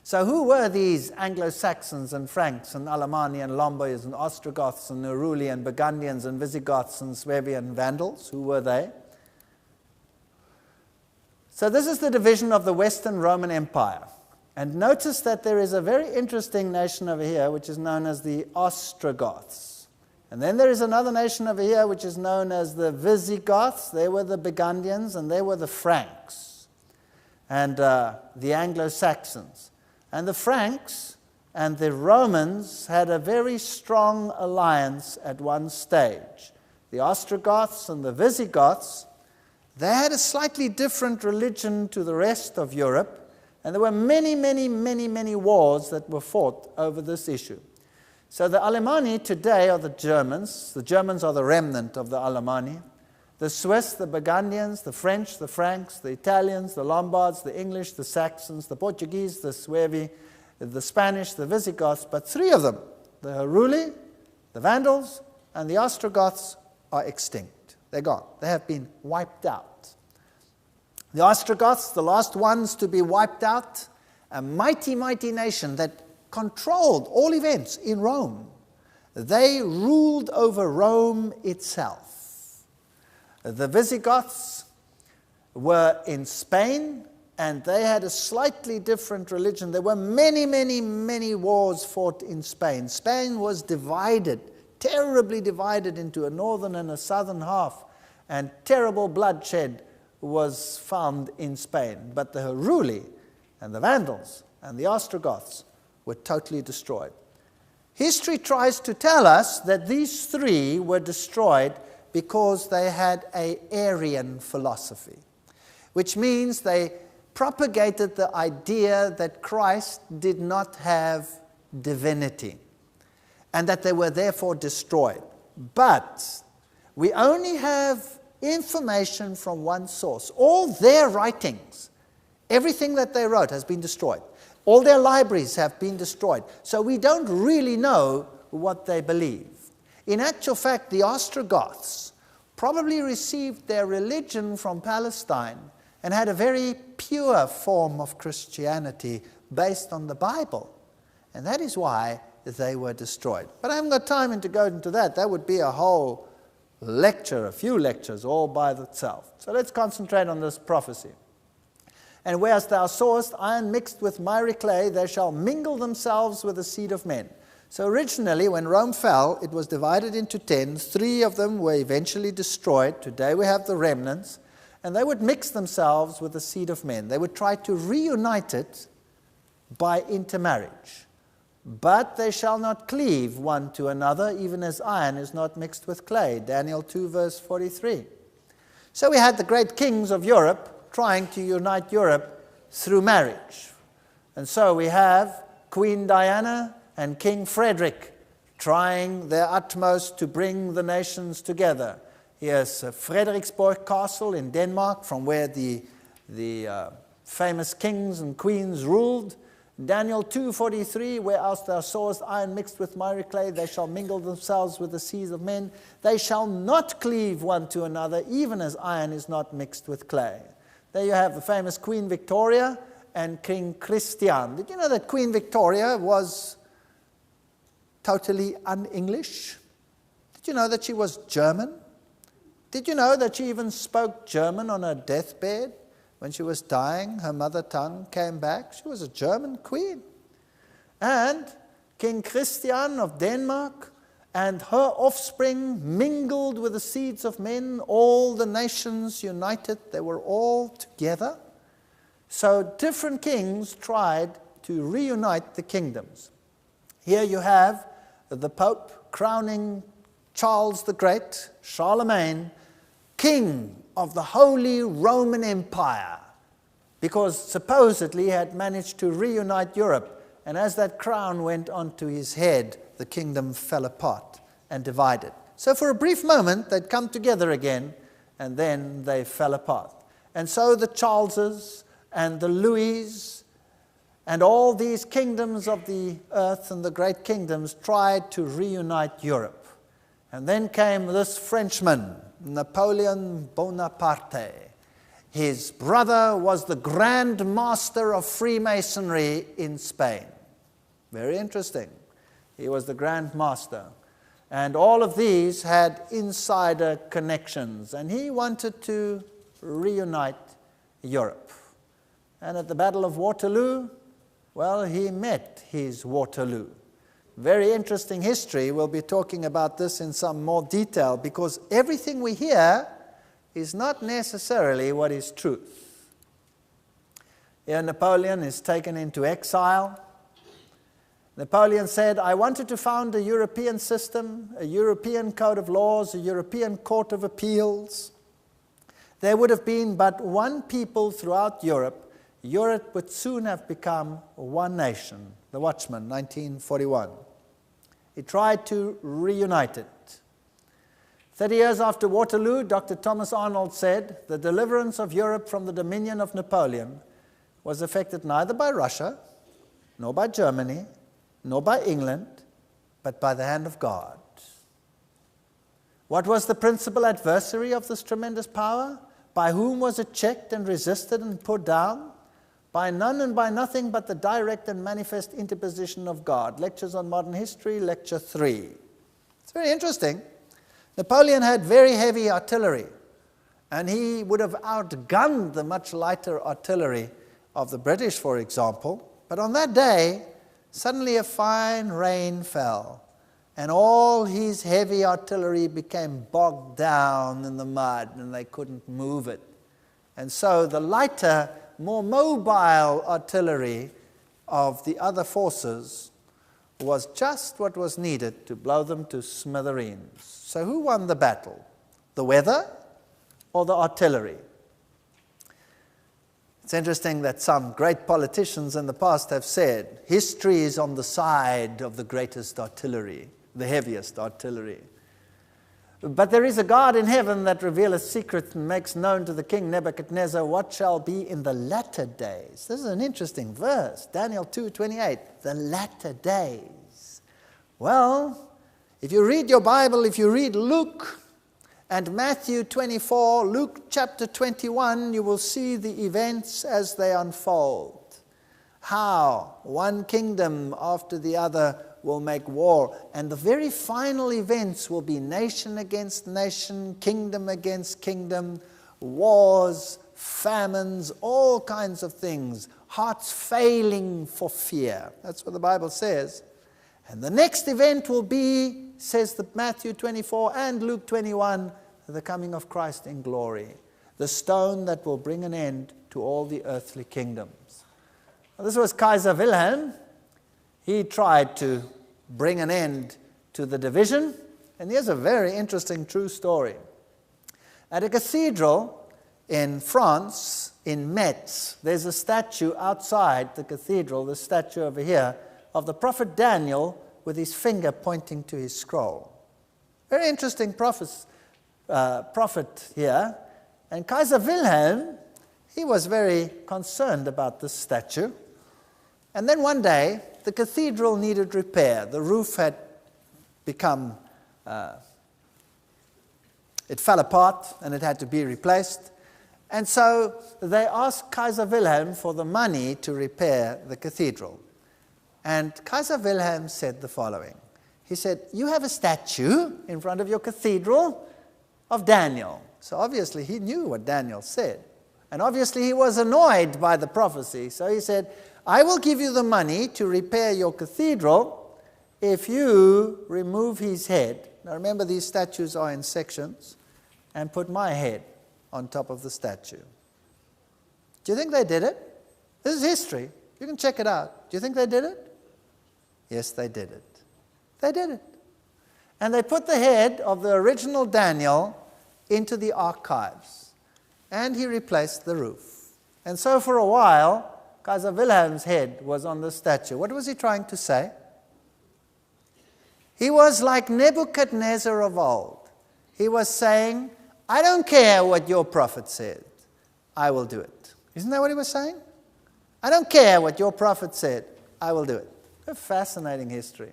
So who were these Anglo-Saxons and Franks and Alemanni and Lombards and Ostrogoths and Neruli and Burgundians and Visigoths and Swabian Vandals? Who were they? So this is the division of the Western Roman Empire. And notice that there is a very interesting nation over here which is known as the Ostrogoths. And then there is another nation over here which is known as the Visigoths. They were the Burgundians and they were the Franks. And the Anglo-Saxons. And the Franks and the Romans had a very strong alliance at one stage. The Ostrogoths and the Visigoths, they had a slightly different religion to the rest of Europe. And there were many, many, many, many wars that were fought over this issue. So the Alemanni today are the Germans. The Germans are the remnant of the Alemanni. The Swiss, the Burgundians, the French, the Franks, the Italians, the Lombards, the English, the Saxons, the Portuguese, the Suevi, the Spanish, the Visigoths, but three of them, the Heruli, the Vandals, and the Ostrogoths, are extinct. They're gone. They have been wiped out. The Ostrogoths, the last ones to be wiped out, a mighty, mighty nation that controlled all events in Rome. They ruled over Rome itself. The Visigoths were in Spain, and they had a slightly different religion. There were many, many, many wars fought in Spain. Spain was divided, terribly divided into a northern and a southern half, and terrible bloodshed was found in Spain. But the Heruli and the Vandals and the Ostrogoths were totally destroyed. History tries to tell us that these three were destroyed because they had an Arian philosophy, which means they propagated the idea that Christ did not have divinity and that they were therefore destroyed. But we only have information from one source. All their writings, everything that they wrote has been destroyed. All their libraries have been destroyed. So we don't really know what they believe. In actual fact, the Ostrogoths probably received their religion from Palestine and had a very pure form of Christianity based on the Bible. And that is why they were destroyed. But I haven't got time to go into that. That would be a whole lecture, a few lectures all by itself. So let's concentrate on this prophecy. And whereas thou sawest iron mixed with miry clay, they shall mingle themselves with the seed of men. So originally, when Rome fell, it was divided into 10. 3 of them were eventually destroyed. Today we have the remnants. And they would mix themselves with the seed of men. They would try to reunite it by intermarriage. But they shall not cleave one to another, even as iron is not mixed with clay. Daniel 2, verse 43. So we had the great kings of Europe trying to unite Europe through marriage. And so we have Queen Diana and King Frederick trying their utmost to bring the nations together. Here's Frederiksborg Castle in Denmark, from where the famous kings and queens ruled. Daniel 2:43, whereas thou sawest iron mixed with miry clay, they shall mingle themselves with the seeds of men. They shall not cleave one to another, even as iron is not mixed with clay. There you have the famous Queen Victoria and King Christian. Did you know that Queen Victoria was totally un-English? Did you know that she was German? Did you know that she even spoke German on her deathbed? When she was dying, her mother tongue came back. She was a German queen. And King Christian of Denmark and her offspring mingled with the seeds of men. All the nations united. They were all together. So different kings tried to reunite the kingdoms. Here you have the Pope crowning Charles the Great, Charlemagne, king of the Holy Roman Empire, because supposedly he had managed to reunite Europe. And as that crown went onto his head, the kingdom fell apart and divided. So for a brief moment, they'd come together again, and then they fell apart. And so the Charleses and the Louis and all these kingdoms of the earth and the great kingdoms tried to reunite Europe. And then came this Frenchman, Napoleon Bonaparte. His brother was the Grand Master of Freemasonry in Spain. Very interesting. He was the Grand Master. And all of these had insider connections. And he wanted to reunite Europe. And at the Battle of Waterloo, well, he met his Waterloo. Very interesting history. We'll be talking about this in some more detail, because everything we hear is not necessarily what is truth. Here Napoleon is taken into exile. Napoleon said, I wanted to found a European system, a European code of laws, a European court of appeals. There would have been but one people throughout Europe Europe would soon have become one nation. The Watchman, 1941. He tried to reunite it. 30 years after Waterloo, Dr. Thomas Arnold said, the deliverance of Europe from the dominion of Napoleon was effected neither by Russia, nor by Germany, nor by England, but by the hand of God. What was the principal adversary of this tremendous power? By whom was it checked and resisted and put down? By none and by nothing but the direct and manifest interposition of God. Lectures on Modern History, Lecture 3. It's very interesting. Napoleon had very heavy artillery, and he would have outgunned the much lighter artillery of the British, for example. But on that day, suddenly a fine rain fell, and all his heavy artillery became bogged down in the mud, and they couldn't move it. And so the lighter, more mobile artillery of the other forces was just what was needed to blow them to smithereens. So who won the battle? The weather or the artillery? It's interesting that some great politicians in the past have said, history is on the side of the greatest artillery, the heaviest artillery. But there is a God in heaven that revealeth secrets and makes known to the king Nebuchadnezzar what shall be in the latter days. This is an interesting verse, Daniel 2:28, the latter days. Well, if you read your Bible, if you read Luke and Matthew 24, Luke chapter 21, you will see the events as they unfold. How one kingdom after the other will make war. And the very final events will be nation against nation, kingdom against kingdom, wars, famines, all kinds of things, hearts failing for fear. That's what the Bible says. And the next event will be, says the Matthew 24 and Luke 21, the coming of Christ in glory, the stone that will bring an end to all the earthly kingdoms. Well, this was Kaiser Wilhelm. He tried to bring an end to the division. And here's a very interesting true story. At a cathedral in France, in Metz, there's a statue outside the cathedral, the statue over here, of the prophet Daniel with his finger pointing to his scroll. Very interesting prophet here. And Kaiser Wilhelm, he was very concerned about this statue. And then one day, the cathedral needed repair. The roof had become, it fell apart and it had to be replaced. And so they asked Kaiser Wilhelm for the money to repair the cathedral. And Kaiser Wilhelm said the following. He said, you have a statue in front of your cathedral of Daniel. So obviously he knew what Daniel said. And obviously he was annoyed by the prophecy. So he said, I will give you the money to repair your cathedral if you remove his head. Now remember, these statues are in sections, and put my head on top of the statue. Do you think they did it? This is history. You can check it out. Do you think they did it? Yes, they did it. They did it. And they put the head of the original Daniel into the archives. And he replaced the roof. And so for a while, Kaiser Wilhelm's head was on the statue. What was he trying to say? He was like Nebuchadnezzar of old. He was saying, I don't care what your prophet said. I will do it. Isn't that what he was saying? I don't care what your prophet said. I will do it. A fascinating history.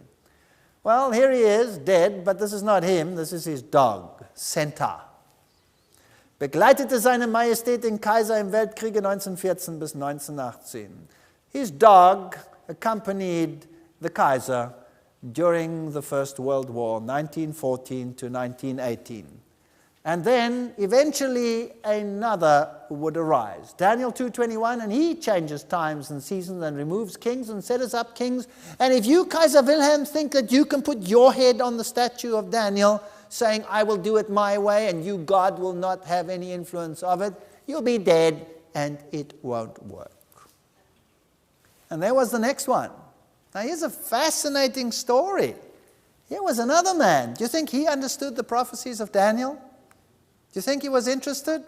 Well, here he is, dead, but this is not him. This is his dog, Centaur. Begleitete seine Majestät den Kaiser im Weltkriege 1914 bis 1918. His dog accompanied the Kaiser during the First World War, 1914 to 1918. And then eventually another would arise. Daniel 2:21, and he changes times and seasons and removes kings and setteth up kings. And if you, Kaiser Wilhelm, think that you can put your head on the statue of Daniel, saying, I will do it my way, and you, God, will not have any influence of it, you'll be dead, and it won't work. And there was the next one. Now, here's a fascinating story. Here was another man. Do you think he understood the prophecies of Daniel? Do you think he was interested?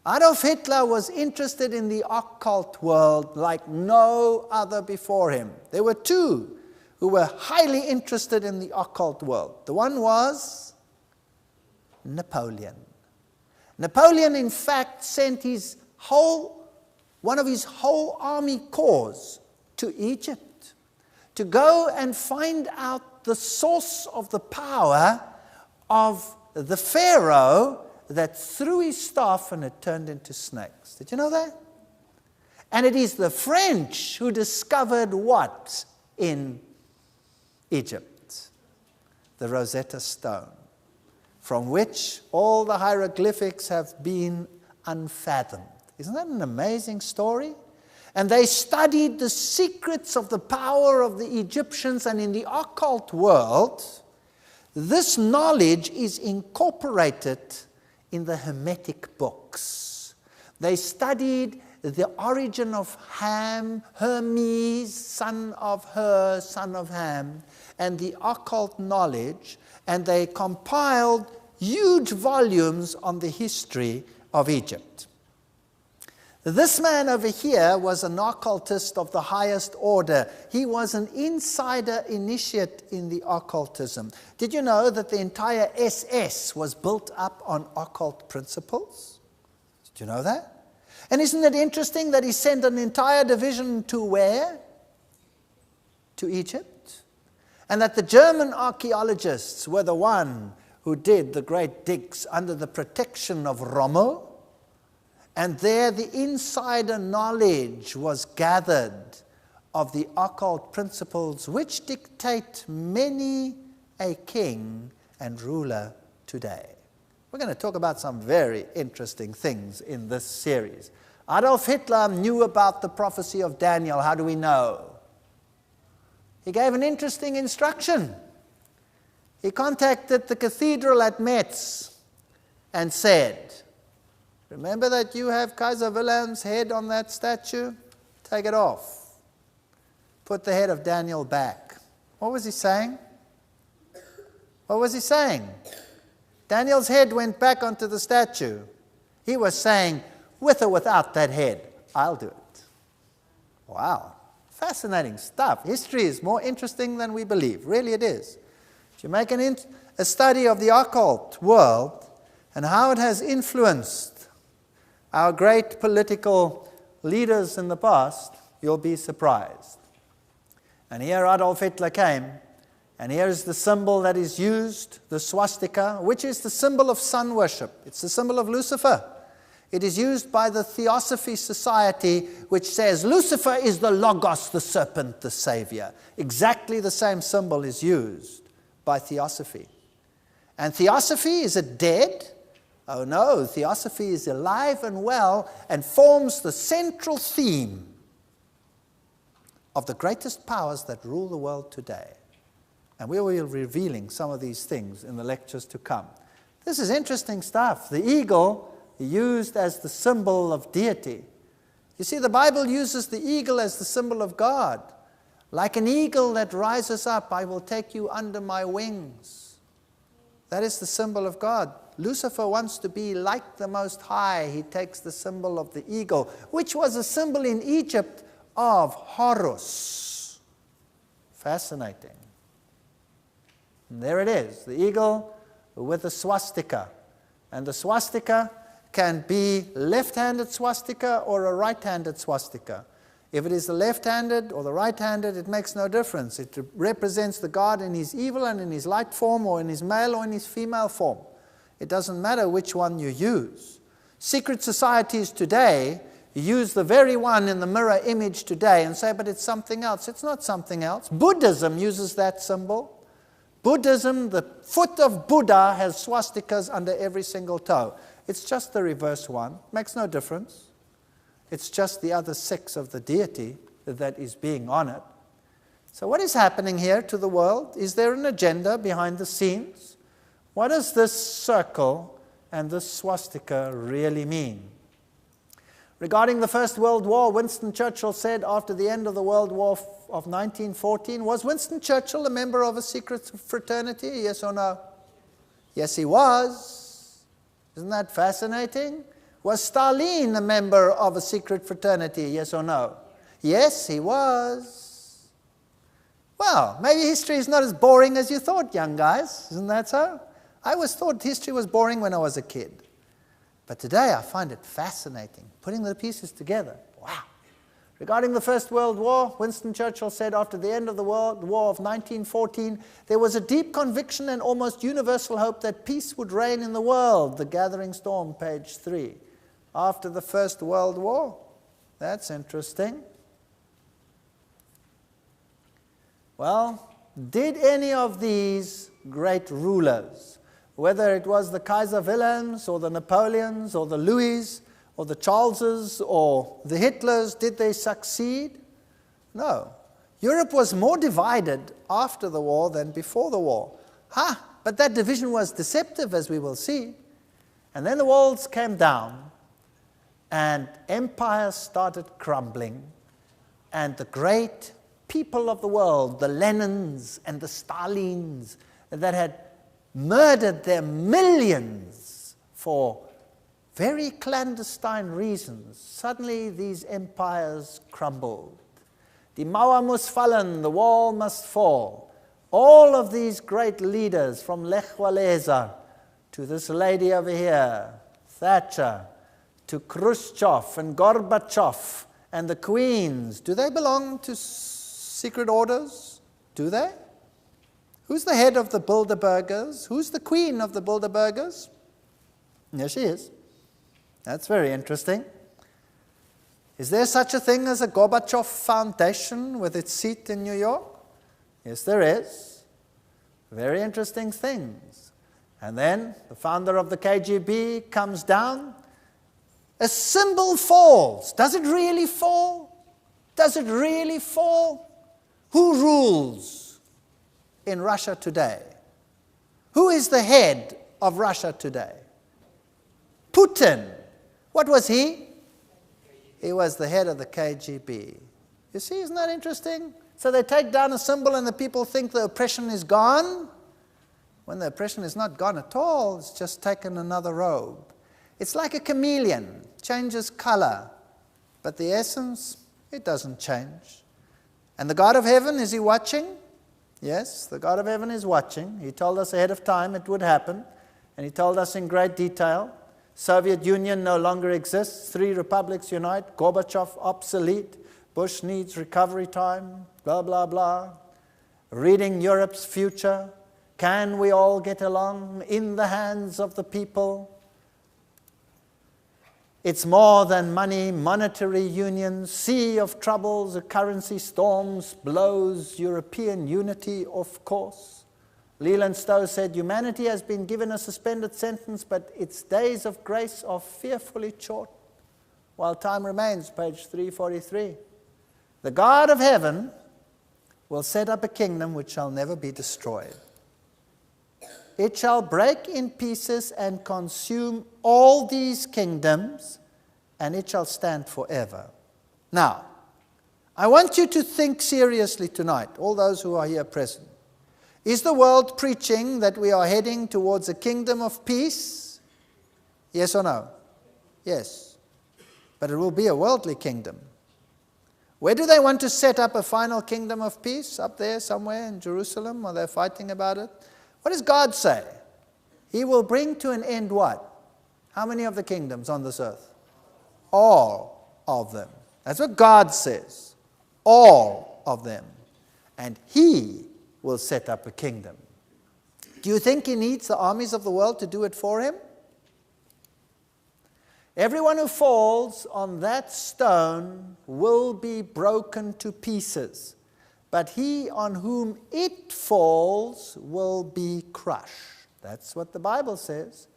Adolf Hitler was interested in the occult world like no other before him. There were two who were highly interested in the occult world. The one was Napoleon. Napoleon, in fact, sent one of his whole army corps to Egypt to go and find out the source of the power of the Pharaoh that threw his staff and it turned into snakes. Did you know that? And it is the French who discovered what in Egypt? The Rosetta Stone, from which all the hieroglyphics have been unfathomed. Isn't that an amazing story? And they studied the secrets of the power of the Egyptians, and in the occult world, this knowledge is incorporated in the Hermetic books. They studied the origin of Ham, Hermes, son of Her, son of Ham, and the occult knowledge, and they compiled huge volumes on the history of Egypt. This man over here was an occultist of the highest order. He was an insider initiate in the occultism. Did you know that the entire SS was built up on occult principles? Did you know that? And isn't it interesting that he sent an entire division to where? To Egypt. And that the German archaeologists were the one who did the great digs under the protection of Rommel. And there the insider knowledge was gathered of the occult principles which dictate many a king and ruler today. We're going to talk about some very interesting things in this series. Adolf Hitler knew about the prophecy of Daniel. How do we know? He gave an interesting instruction. He contacted the cathedral at Metz and said, remember that you have Kaiser Wilhelm's head on that statue? Take it off. Put the head of Daniel back. What was he saying? What was he saying? Daniel's head went back onto the statue. He was saying, with or without that head, I'll do it. Wow. Fascinating stuff. History is more interesting than we believe. Really it is. If you make a study of the occult world and how it has influenced our great political leaders in the past, you'll be surprised. And here Adolf Hitler came, and here is the symbol that is used, the swastika, which is the symbol of sun worship. It's the symbol of Lucifer. It is used by the Theosophy Society, which says Lucifer is the Logos, the serpent, the Savior. Exactly the same symbol is used by Theosophy. And Theosophy, is it dead? Oh no, Theosophy is alive and well and forms the central theme of the greatest powers that rule the world today. And we will be revealing some of these things in the lectures to come. This is interesting stuff. The eagle used as the symbol of deity. You see, the Bible uses the eagle as the symbol of God. Like an eagle that rises up, I will take you under my wings. That is the symbol of God. Lucifer wants to be like the Most High. He takes the symbol of the eagle, which was a symbol in Egypt of Horus. Fascinating. And there it is, the eagle with the swastika. And the swastika can be left-handed swastika or a right-handed swastika. If it is the left-handed or the right-handed, it makes no difference. It represents the God in his evil and in his light form, or in his male or in his female form. It doesn't matter which one you use. Secret societies today use the very one in the mirror image today and say, but it's something else. It's not something else. Buddhism uses that symbol. Buddhism, the foot of Buddha has swastikas under every single toe. It's just the reverse one. Makes no difference. It's just the other six of the deity that is being honored. So what is happening here to the world? Is there an agenda behind the scenes? What does this circle and this swastika really mean? Regarding the First World War, Winston Churchill said after the end of the World War of 1914, was Winston Churchill a member of a secret fraternity? Yes or no? Yes, he was. Isn't that fascinating? Was Stalin a member of a secret fraternity, yes or no? Yes, he was. Well, maybe history is not as boring as you thought, young guys. Isn't that so? I always thought history was boring when I was a kid. But today I find it fascinating, putting the pieces together. Wow. Regarding the First World War, Winston Churchill said after the end of the World War of 1914, there was a deep conviction and almost universal hope that peace would reign in the world. The Gathering Storm, page 3. After the First World War. That's interesting. Well, did any of these great rulers, whether it was the Kaiser Wilhelms or the Napoleons or the Louis or the Charleses or the Hitlers, did they succeed? No. Europe was more divided after the war than before the war. But that division was deceptive, as we will see. And then the walls came down, and empires started crumbling, and the great people of the world, the Lenins and the Stalins, that had murdered their millions for very clandestine reasons, suddenly these empires crumbled. Die Mauer muss fallen, the wall must fall. All of these great leaders, from Lech Walesa to this lady over here, Thatcher, to Khrushchev and Gorbachev and the queens, do they belong to secret orders? Do they? Who's the head of the Bilderbergers? Who's the queen of the Bilderbergers? There she is. That's very interesting. Is there such a thing as a Gorbachev Foundation with its seat in New York? Yes, there is. Very interesting things. And then the founder of the KGB comes down. A symbol falls. Does it really fall? Does it really fall? Who rules in Russia today? Who is the head of Russia today? Putin. What was he? He was the head of the KGB. You see, isn't that interesting? So they take down a symbol and the people think the oppression is gone, when the oppression is not gone at all. It's just taken another robe. It's like a chameleon, changes color, but the essence, it doesn't change. And the God of heaven, is he watching? Yes, the God of heaven is watching. He told us ahead of time it would happen, and he told us in great detail. Soviet Union no longer exists. 3 republics unite. Gorbachev obsolete. Bush needs recovery time. Blah, blah, blah. Reading Europe's future. Can we all get along? In the hands of the people. It's more than money, monetary union, sea of troubles, a currency storms, blows, European unity, of course. Leland Stowe said, humanity has been given a suspended sentence, but its days of grace are fearfully short, while time remains, page 343. The God of heaven will set up a kingdom which shall never be destroyed. It shall break in pieces and consume all these kingdoms, and it shall stand forever. Now, I want you to think seriously tonight, all those who are here present. Is the world preaching that we are heading towards a kingdom of peace? Yes or no? Yes. But it will be a worldly kingdom. Where do they want to set up a final kingdom of peace? Up there somewhere in Jerusalem? Are they fighting about it? What does God say? He will bring to an end what? How many of the kingdoms on this earth? All of them. That's what God says. All of them. And he will set up a kingdom. Do you think he needs the armies of the world to do it for him? Everyone who falls on that stone will be broken to pieces, but he on whom it falls will be crushed. That's what the Bible says.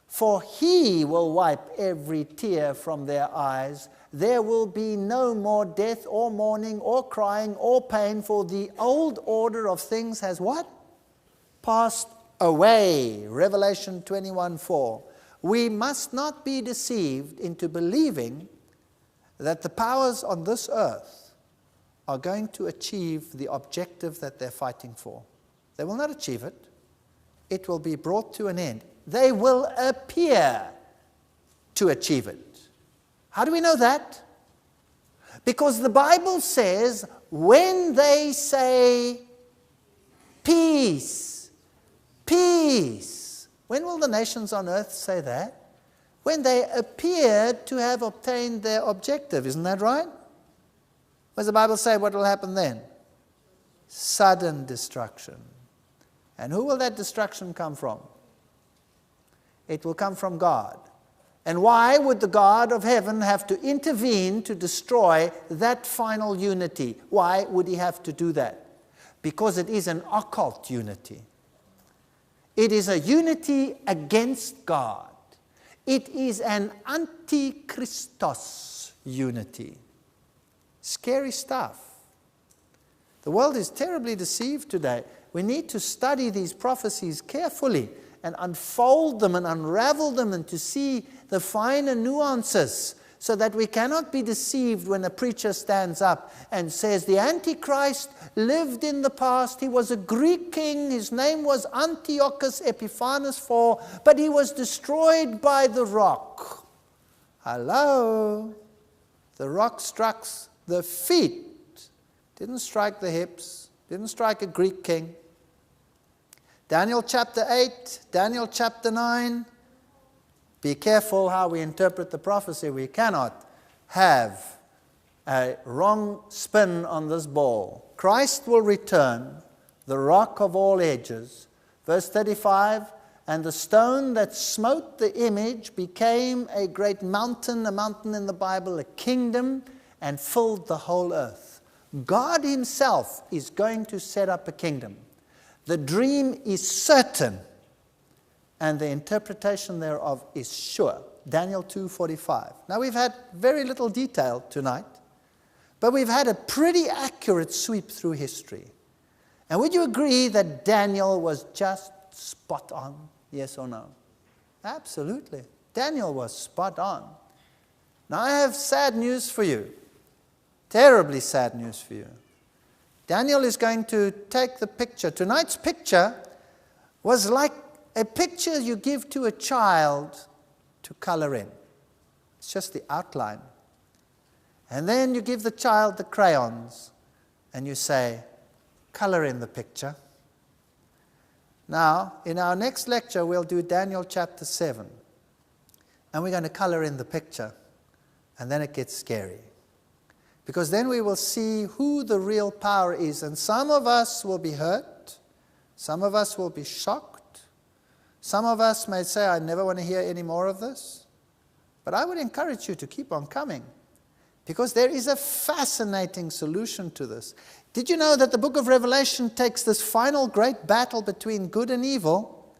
For he will wipe every tear from their eyes. There will be no more death or mourning or crying or pain, for the old order of things has what? Passed away. Revelation 21:4. We must not be deceived into believing that the powers on this earth are going to achieve the objective that they're fighting for. They will not achieve it. It will be brought to an end. They will appear to achieve it. How do we know that? Because the Bible says, when they say peace, peace. When will the nations on earth say that? When they appear to have obtained their objective. Isn't that right? What does the Bible say? What will happen then? Sudden destruction. And who will that destruction come from? It will come from God. And why would the God of heaven have to intervene to destroy that final unity? Why would he have to do that? Because it is an occult unity. It is a unity against God. It is an antichristos unity. Scary stuff. The world is terribly deceived today. We need to study these prophecies carefully and unfold them and unravel them and to see the finer nuances so that we cannot be deceived when a preacher stands up and says the Antichrist lived in the past. He was a Greek king. His name was Antiochus Epiphanes IV, but he was destroyed by the rock. Hello? The rock struck the feet. Didn't strike the hips. Didn't strike a Greek king. Daniel chapter 8, Daniel chapter 9. Be careful how we interpret the prophecy. We cannot have a wrong spin on this ball. Christ will return, the rock of all ages. Verse 35, and the stone that smote the image became a great mountain, a mountain in the Bible, a kingdom, and filled the whole earth. God himself is going to set up a kingdom. The dream is certain, and the interpretation thereof is sure. Daniel 2:45. Now we've had very little detail tonight, but we've had a pretty accurate sweep through history. And would you agree that Daniel was just spot on? Yes or no? Absolutely. Daniel was spot on. Now I have sad news for you. Terribly sad news for you. Daniel is going to take the picture. Tonight's picture was like a picture you give to a child to color in. It's just the outline. And then you give the child the crayons and you say, color in the picture. Now, in our next lecture, we'll do Daniel chapter 7. And we're going to color in the picture. And then it gets scary. Because then we will see who the real power is. And some of us will be hurt. Some of us will be shocked. Some of us may say, I never want to hear any more of this. But I would encourage you to keep on coming. Because there is a fascinating solution to this. Did you know that the book of Revelation takes this final great battle between good and evil,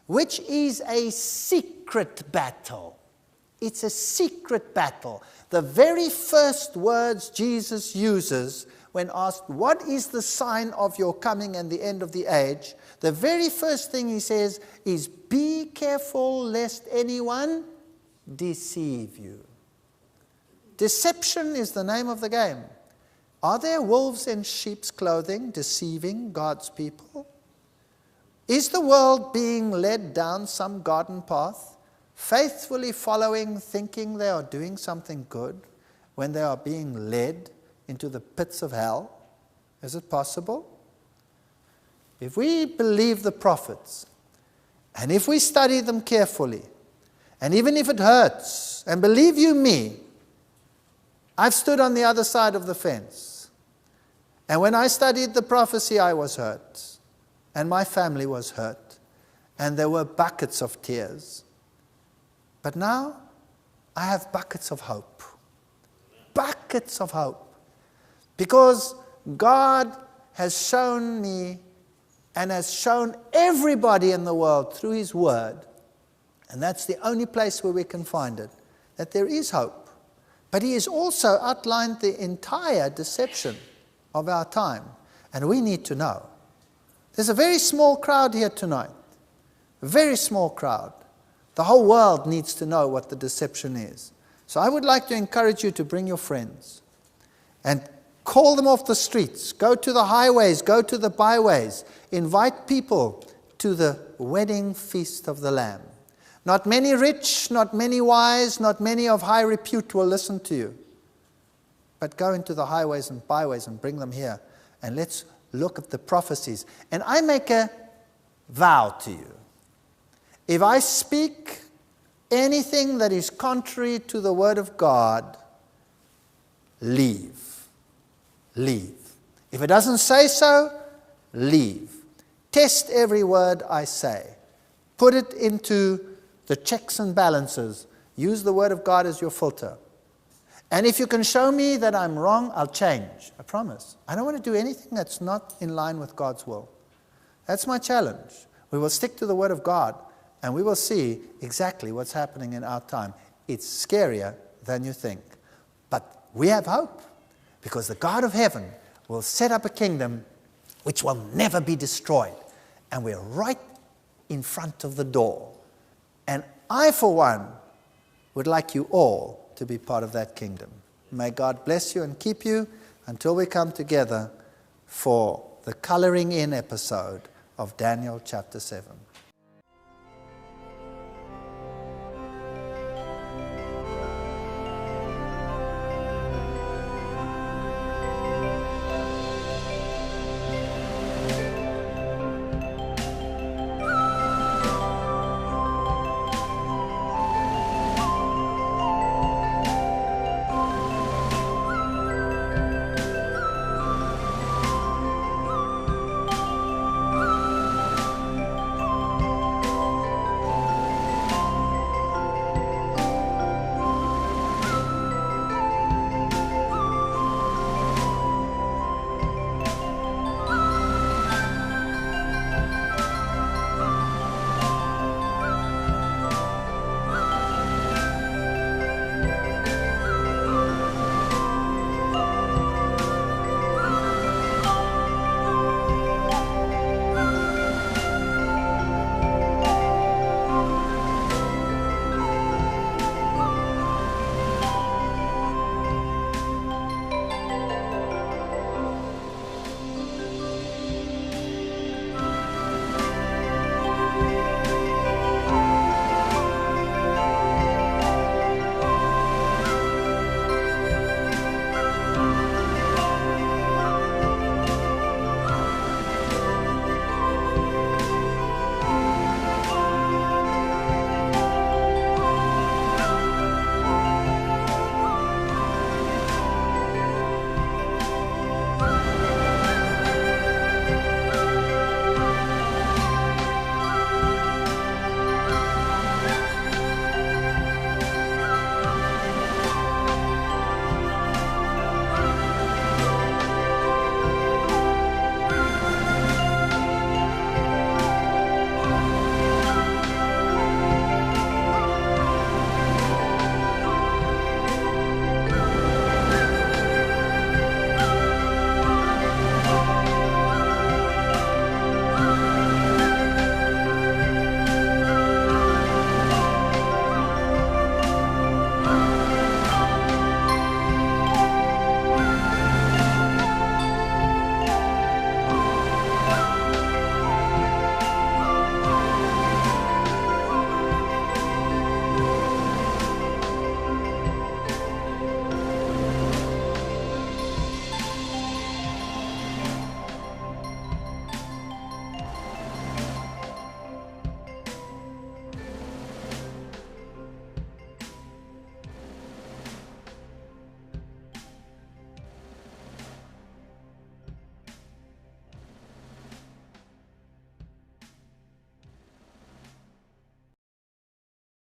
which is a secret battle? It's a secret battle. The very first words Jesus uses when asked, what is the sign of your coming and the end of the age? The very first thing he says is, be careful lest anyone deceive you. Deception is the name of the game. Are there wolves in sheep's clothing deceiving God's people? Is the world being led down some garden path, faithfully following, thinking they are doing something good, when they are being led into the pits of hell? Is it possible? If we believe the prophets, and if we study them carefully, and even if it hurts, and believe you me, I've stood on the other side of the fence. And when I studied the prophecy, I was hurt. And my family was hurt. And there were buckets of tears. But now, I have buckets of hope. Buckets of hope. Because God has shown me and has shown everybody in the world through His Word, and that's the only place where we can find it, that there is hope. But He has also outlined the entire deception of our time. And we need to know. There's a very small crowd here tonight. A very small crowd. The whole world needs to know what the deception is. So I would like to encourage you to bring your friends. And call them off the streets. Go to the highways. Go to the byways. Invite people to the wedding feast of the Lamb. Not many rich, not many wise, not many of high repute will listen to you. But go into the highways and byways and bring them here. And let's look at the prophecies. And I make a vow to you. If I speak anything that is contrary to the word of God, leave. Leave. If it doesn't say so, leave. Test every word I say. Put it into the checks and balances. Use the word of God as your filter. And if you can show me that I'm wrong, I'll change. I promise. I don't want to do anything that's not in line with God's will. That's my challenge. We will stick to the word of God, and we will see exactly what's happening in our time. It's scarier than you think. But we have hope, because the God of heaven will set up a kingdom which will never be destroyed. And we're right in front of the door. And I, for one, would like you all to be part of that kingdom. May God bless you and keep you until we come together for the coloring in episode of Daniel chapter 7.